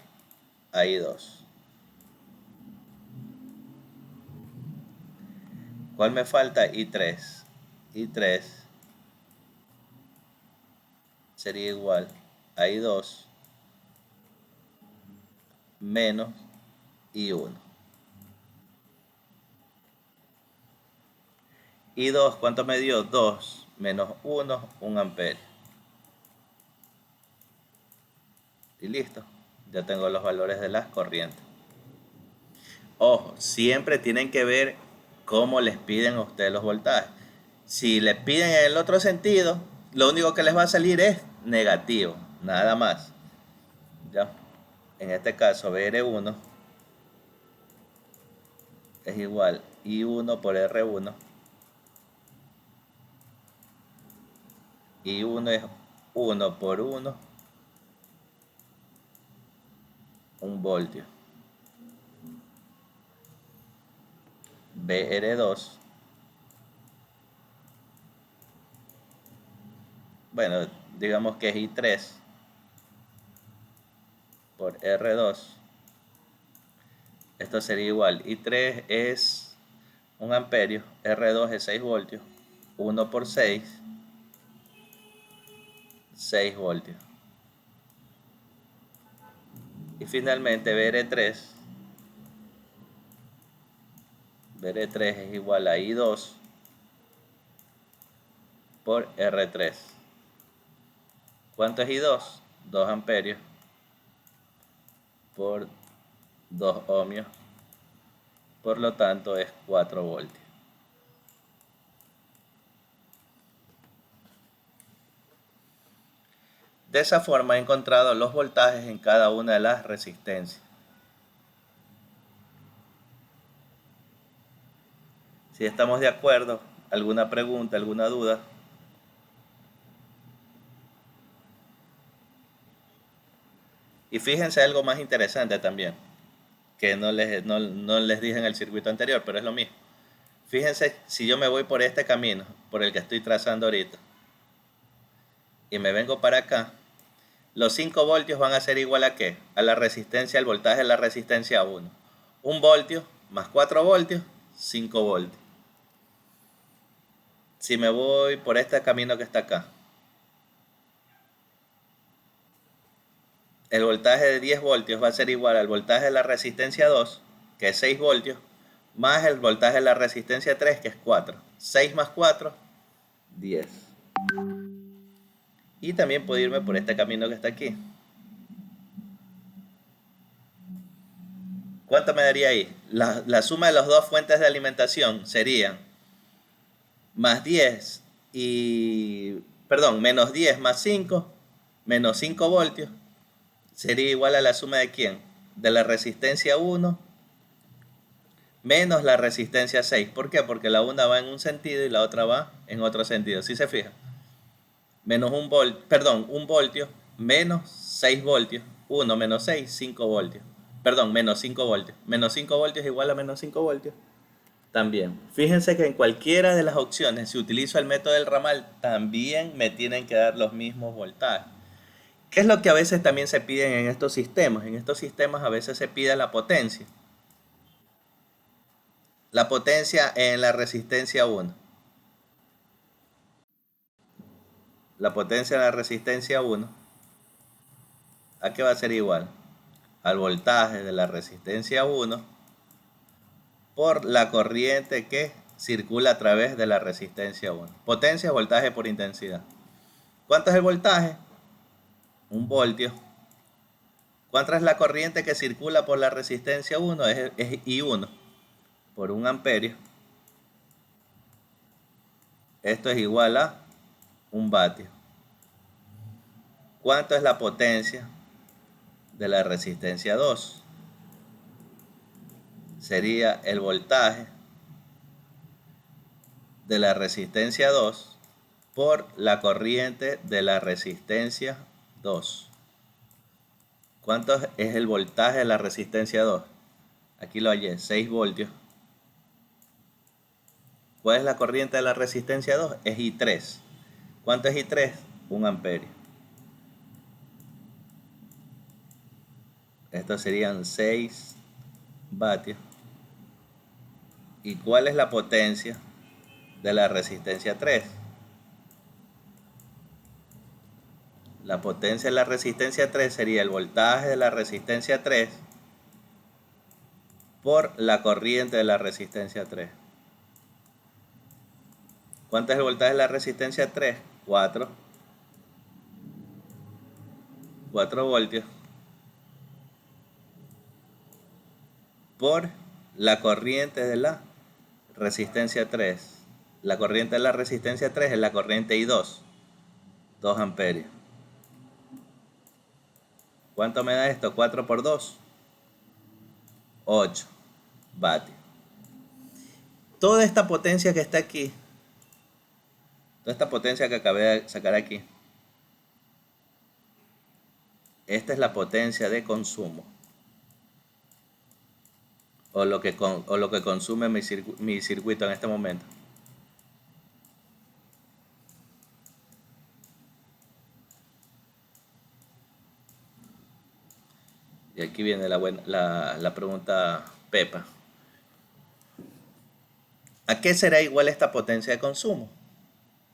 a I2. ¿Cuál me falta? I3. I3 sería igual a I2 menos I1. I2, ¿cuánto me dio? 2 menos 1, 1 amperio. Y listo. Ya tengo los valores de las corrientes. Ojo, siempre tienen que ver cómo les piden a ustedes los voltajes. Si les piden en el otro sentido, lo único que les va a salir es negativo, nada más. ¿Ya? En este caso, VR1 es igual I1 por R1. I1 es 1 por 1, 1 voltio. BR2, bueno, digamos que es I3 por R2. Esto sería igual. I3 es 1 amperio, R2 es 6 voltios, 1 por 6, 6 voltios. Y finalmente BR3 es igual a I2 por R3. ¿Cuánto es I2? 2 amperios por 2 ohmios. Por lo tanto es 4 voltios. De esa forma he encontrado los voltajes en cada una de las resistencias. Si estamos de acuerdo, ¿alguna pregunta, alguna duda? Y fíjense algo más interesante también, que no les dije en el circuito anterior, pero es lo mismo. Fíjense, si yo me voy por este camino, por el que estoy trazando ahorita, y me vengo para acá, los 5 voltios van a ser igual a ¿qué? A la resistencia, el voltaje de la resistencia 1. 1 voltio más 4 voltios, 5 voltios. Si me voy por este camino que está acá, el voltaje de 10 voltios va a ser igual al voltaje de la resistencia 2, que es 6 voltios, más el voltaje de la resistencia 3, que es 4. 6 más 4, 10. Y también puedo irme por este camino que está aquí. ¿Cuánto me daría ahí? La suma de las dos fuentes de alimentación sería más 10 y... Perdón, menos 10 más 5, menos 5 voltios. Sería igual a la suma de ¿quién? De la resistencia 1 menos la resistencia 6. ¿Por qué? Porque la una va en un sentido y la otra va en otro sentido. ¿Sí se fija? Menos 1 voltio menos 6 voltios. 1 menos 6, 5 voltios. Perdón, menos 5 voltios. Menos 5 voltios igual a menos 5 voltios. También. Fíjense que en cualquiera de las opciones, si utilizo el método del ramal, también me tienen que dar los mismos voltajes. ¿Qué es lo que a veces también se piden en estos sistemas? En estos sistemas a veces se pide la potencia. La potencia en la resistencia 1. La potencia en la resistencia 1. ¿A qué va a ser igual? Al voltaje de la resistencia 1 por la corriente que circula a través de la resistencia 1. Potencia es voltaje por intensidad. ¿Cuánto es el voltaje? 1 voltio. ¿Cuánta es la corriente que circula por la resistencia 1? Es I1 por 1 amperio. Esto es igual a 1 vatio. ¿Cuánto es la potencia de la resistencia 2? Sería el voltaje de la resistencia 2 por la corriente de la resistencia 2. ¿Cuánto es el voltaje de la resistencia 2? Aquí lo hallé, 6 voltios. ¿Cuál es la corriente de la resistencia 2? Es I3. ¿Cuánto es I3? 1 amperio. Estos serían 6 vatios. ¿Y cuál es la potencia de la resistencia 3? La potencia de la resistencia 3 sería el voltaje de la resistencia 3 por la corriente de la resistencia 3. ¿Cuánto es el voltaje de la resistencia 3? 4 voltios por la corriente de la resistencia 3. La corriente de la resistencia 3 es la corriente I2, 2 amperios. ¿Cuánto me da esto? 4 por 2, 8 vatios. Toda esta potencia que está aquí, toda esta potencia que acabé de sacar aquí, esta es la potencia de consumo, o lo que consume mi circuito en este momento. Y aquí viene la pregunta Pepa. ¿A qué será igual esta potencia de consumo?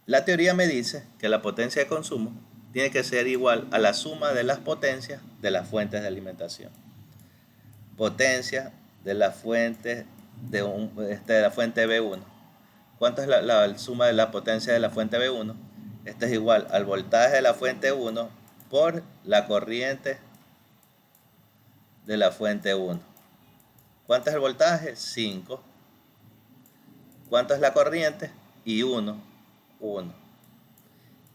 La teoría me dice que la potencia de consumo tiene que ser igual a la suma de las potencias de las fuentes de alimentación. Potencia de la fuente de la fuente B1. ¿Cuánto es la suma de la potencia de la fuente B1? Esto es igual al voltaje de la fuente 1 por la corriente de la fuente 1. ¿Cuánto es el voltaje? 5. ¿Cuánto es la corriente? I1, 1.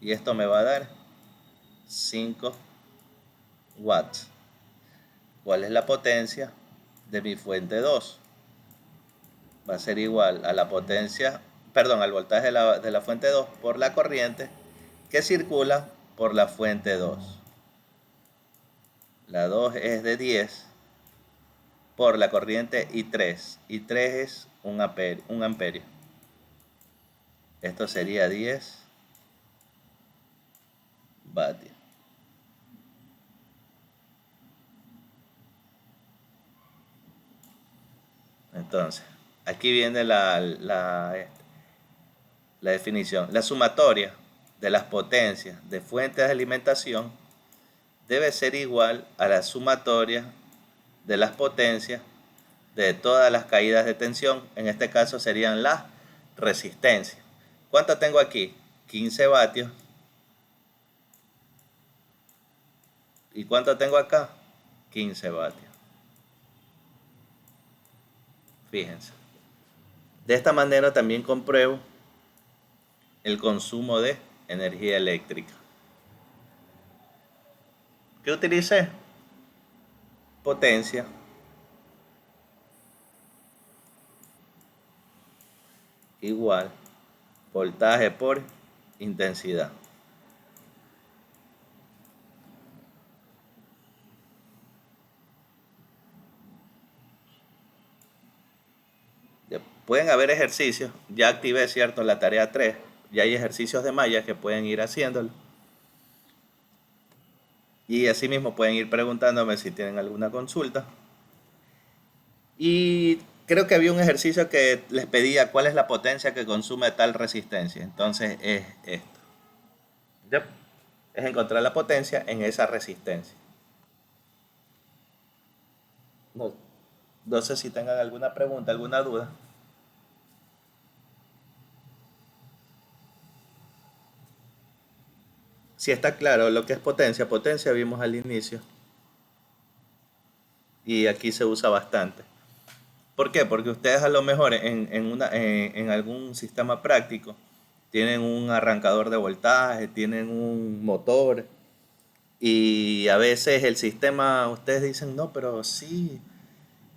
Y esto me va a dar 5 watts. ¿Cuál es la potencia de mi fuente 2? Va a ser igual a la potencia, perdón, al voltaje de la fuente 2 por la corriente que circula por la fuente 2. La 2 es de 10 por la corriente I3. I3 es 1 amperio. Esto sería 10 vatios. Entonces, aquí viene la definición. La sumatoria de las potencias de fuentes de alimentación debe ser igual a la sumatoria de las potencias de todas las caídas de tensión. En este caso serían las resistencias. ¿Cuánto tengo aquí? 15 vatios. ¿Y cuánto tengo acá? 15 vatios. Fíjense. De esta manera también compruebo el consumo de energía eléctrica. ¿Qué utilicé? Potencia igual voltaje por intensidad. Pueden haber ejercicios, ya activé, cierto, la tarea 3, ya hay ejercicios de malla que pueden ir haciéndolo. Y así mismo pueden ir preguntándome si tienen alguna consulta. Y creo que había un ejercicio que les pedía cuál es la potencia que consume tal resistencia. Entonces es esto. ¿Ya? Es encontrar la potencia en esa resistencia. No sé si tengan alguna pregunta, alguna duda. Si está claro lo que es potencia, potencia vimos al inicio. y aquí se usa bastante. ¿Por qué? Porque ustedes a lo mejor en algún sistema práctico tienen un arrancador de voltaje, tienen un motor y a veces el sistema, ustedes dicen, no, pero sí,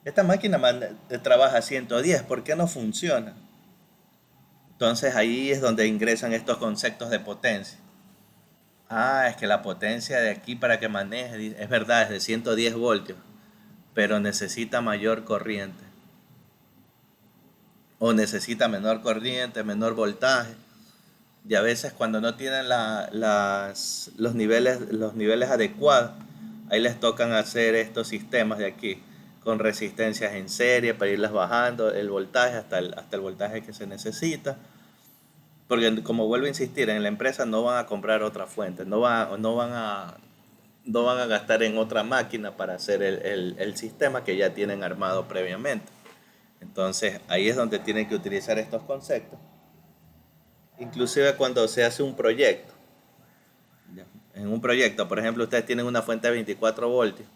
esta máquina trabaja a 110, ¿por qué no funciona? Entonces ahí es donde ingresan estos conceptos de potencia. Ah, es que la potencia de aquí para que maneje, es verdad, es de 110 voltios, pero necesita mayor corriente. O necesita menor corriente, menor voltaje. Y a veces cuando no tienen los niveles adecuados, ahí les tocan hacer estos sistemas de aquí, con resistencias en serie para irlas bajando el voltaje hasta el voltaje que se necesita. Porque como vuelvo a insistir, en la empresa no van a comprar otra fuente, no van a gastar en otra máquina para hacer el sistema que ya tienen armado previamente. Entonces ahí es donde tienen que utilizar estos conceptos. Inclusive cuando se hace un proyecto. En un proyecto, por ejemplo, ustedes tienen una fuente de 24 voltios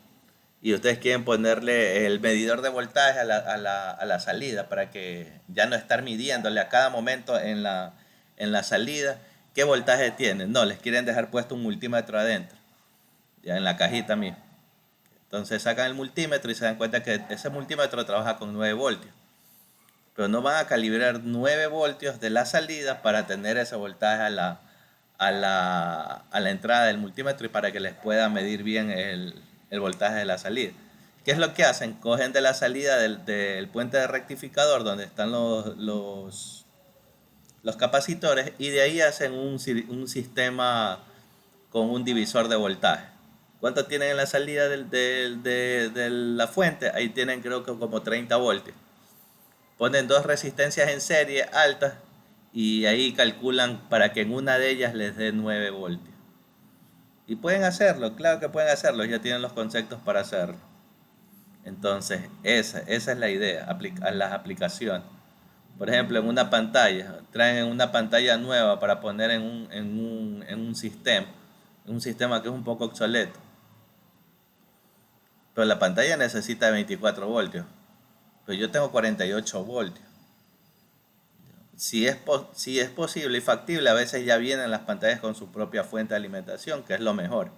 y ustedes quieren ponerle el medidor de voltaje a la salida para que ya no estar midiéndole a cada momento en la salida qué voltaje tiene. No, les quieren dejar puesto un multímetro adentro, ya en la cajita misma. Entonces sacan el multímetro y se dan cuenta que ese multímetro trabaja con 9 voltios. Pero no van a calibrar 9 voltios de la salida para tener ese voltaje a la entrada del multímetro y para que les pueda medir bien el voltaje de la salida. ¿Qué es lo que hacen? Cogen de la salida del puente de rectificador donde están los capacitores y de ahí hacen un sistema con un divisor de voltaje. ¿Cuánto tienen en la salida de la fuente? Ahí tienen creo que como 30 voltios. Ponen dos resistencias en serie altas y ahí calculan para que en una de ellas les dé 9 voltios. Y pueden hacerlo, claro que pueden hacerlo, ya tienen los conceptos para hacerlo. Entonces, esa es la idea, las aplicaciones. Por ejemplo, en una pantalla, traen una pantalla nueva para poner en un sistema que es un poco obsoleto. Pero la pantalla necesita 24 voltios, pero yo tengo 48 voltios. Si es posible y factible, a veces ya vienen las pantallas con su propia fuente de alimentación, que es lo mejor.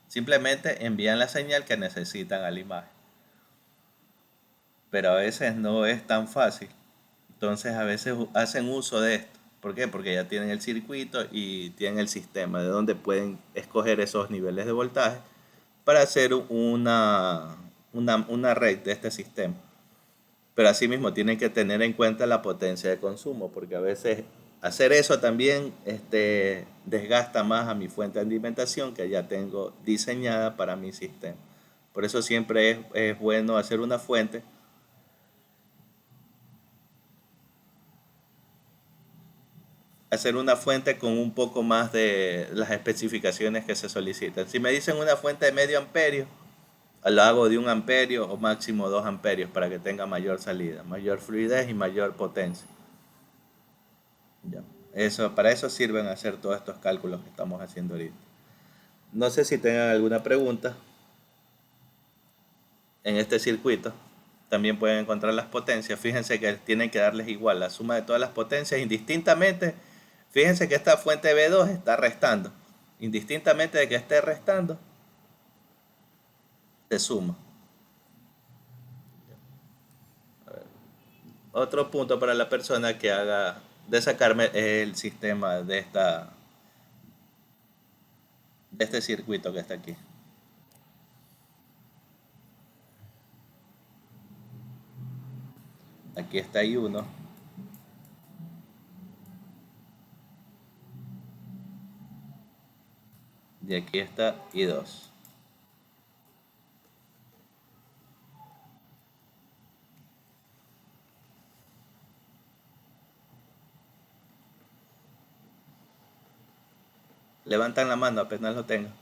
Simplemente envían la señal que necesitan a la imagen. Pero a veces no es tan fácil. Entonces a veces hacen uso de esto. ¿Por qué? Porque ya tienen el circuito y tienen el sistema de donde pueden escoger esos niveles de voltaje para hacer una red de este sistema. Pero asimismo tienen que tener en cuenta la potencia de consumo, porque a veces hacer eso también desgasta más a mi fuente de alimentación que ya tengo diseñada para mi sistema. Por eso siempre es bueno hacer una fuente con un poco más de las especificaciones que se solicitan. Si me dicen una fuente de medio amperio, lo hago de 1 amperio o máximo 2 amperios para que tenga mayor salida, mayor fluidez y mayor potencia. Ya. Para eso sirven hacer todos estos cálculos que estamos haciendo ahorita. No sé si tengan alguna pregunta en este circuito. También pueden encontrar las potencias. Fíjense que tienen que darles igual la suma de todas las potencias indistintamente. Fíjense que esta fuente B2 está restando. Indistintamente de que esté restando, se suma. Otro punto para la persona que haga de sacarme el sistema de este circuito que está aquí. Aquí está I1. Y aquí está I2. Levantan la mano apenas lo tengan.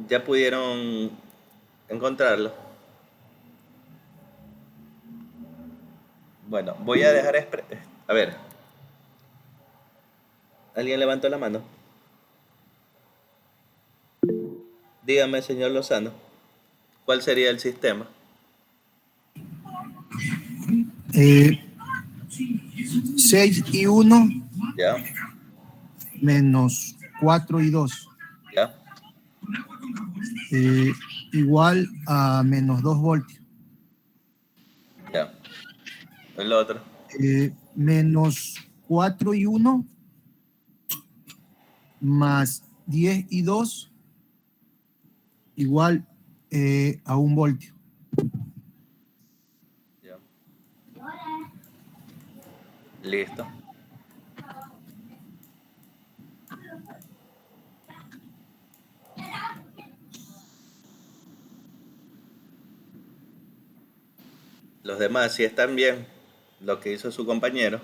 ¿Ya pudieron encontrarlo? Bueno, voy a dejar... A ver, ¿alguien levantó la mano? Dígame, señor Lozano, ¿cuál sería el sistema? 6 y 1 ¿Ya? menos 4 y 2. ¿Ya? Igual a menos 2 voltios. ¿Ya? El otro. Menos 4 y 1 más 10 y 2 igual a 1 voltio. ¿Ya? Listo. Los demás, si están bien, lo que hizo su compañero.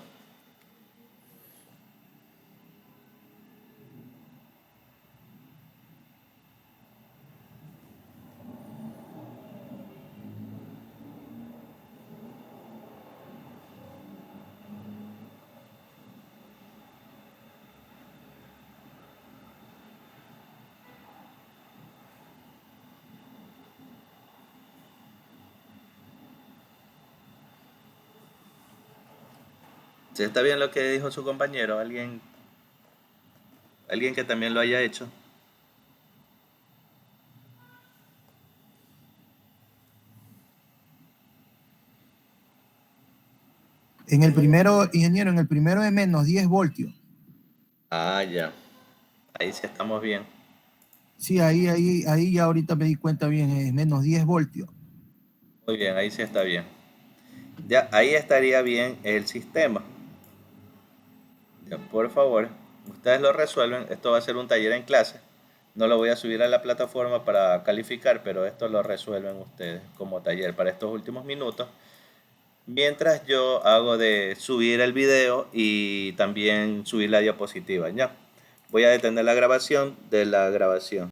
Si está bien lo que dijo su compañero, alguien que también lo haya hecho. En el primero, ingeniero, en el primero de menos 10 voltios. Ah, ya. Ahí sí estamos bien. Sí, ahí ya ahorita me di cuenta bien, es menos 10 voltios. Muy bien, ahí sí está bien. Ya, ahí estaría bien el sistema. Ya, por favor, ustedes lo resuelven. Esto va a ser un taller en clase. No lo voy a subir a la plataforma para calificar, pero esto lo resuelven ustedes como taller para estos últimos minutos. Mientras yo hago de subir el video y también subir la diapositiva. Ya, voy a detener la grabación de la grabación.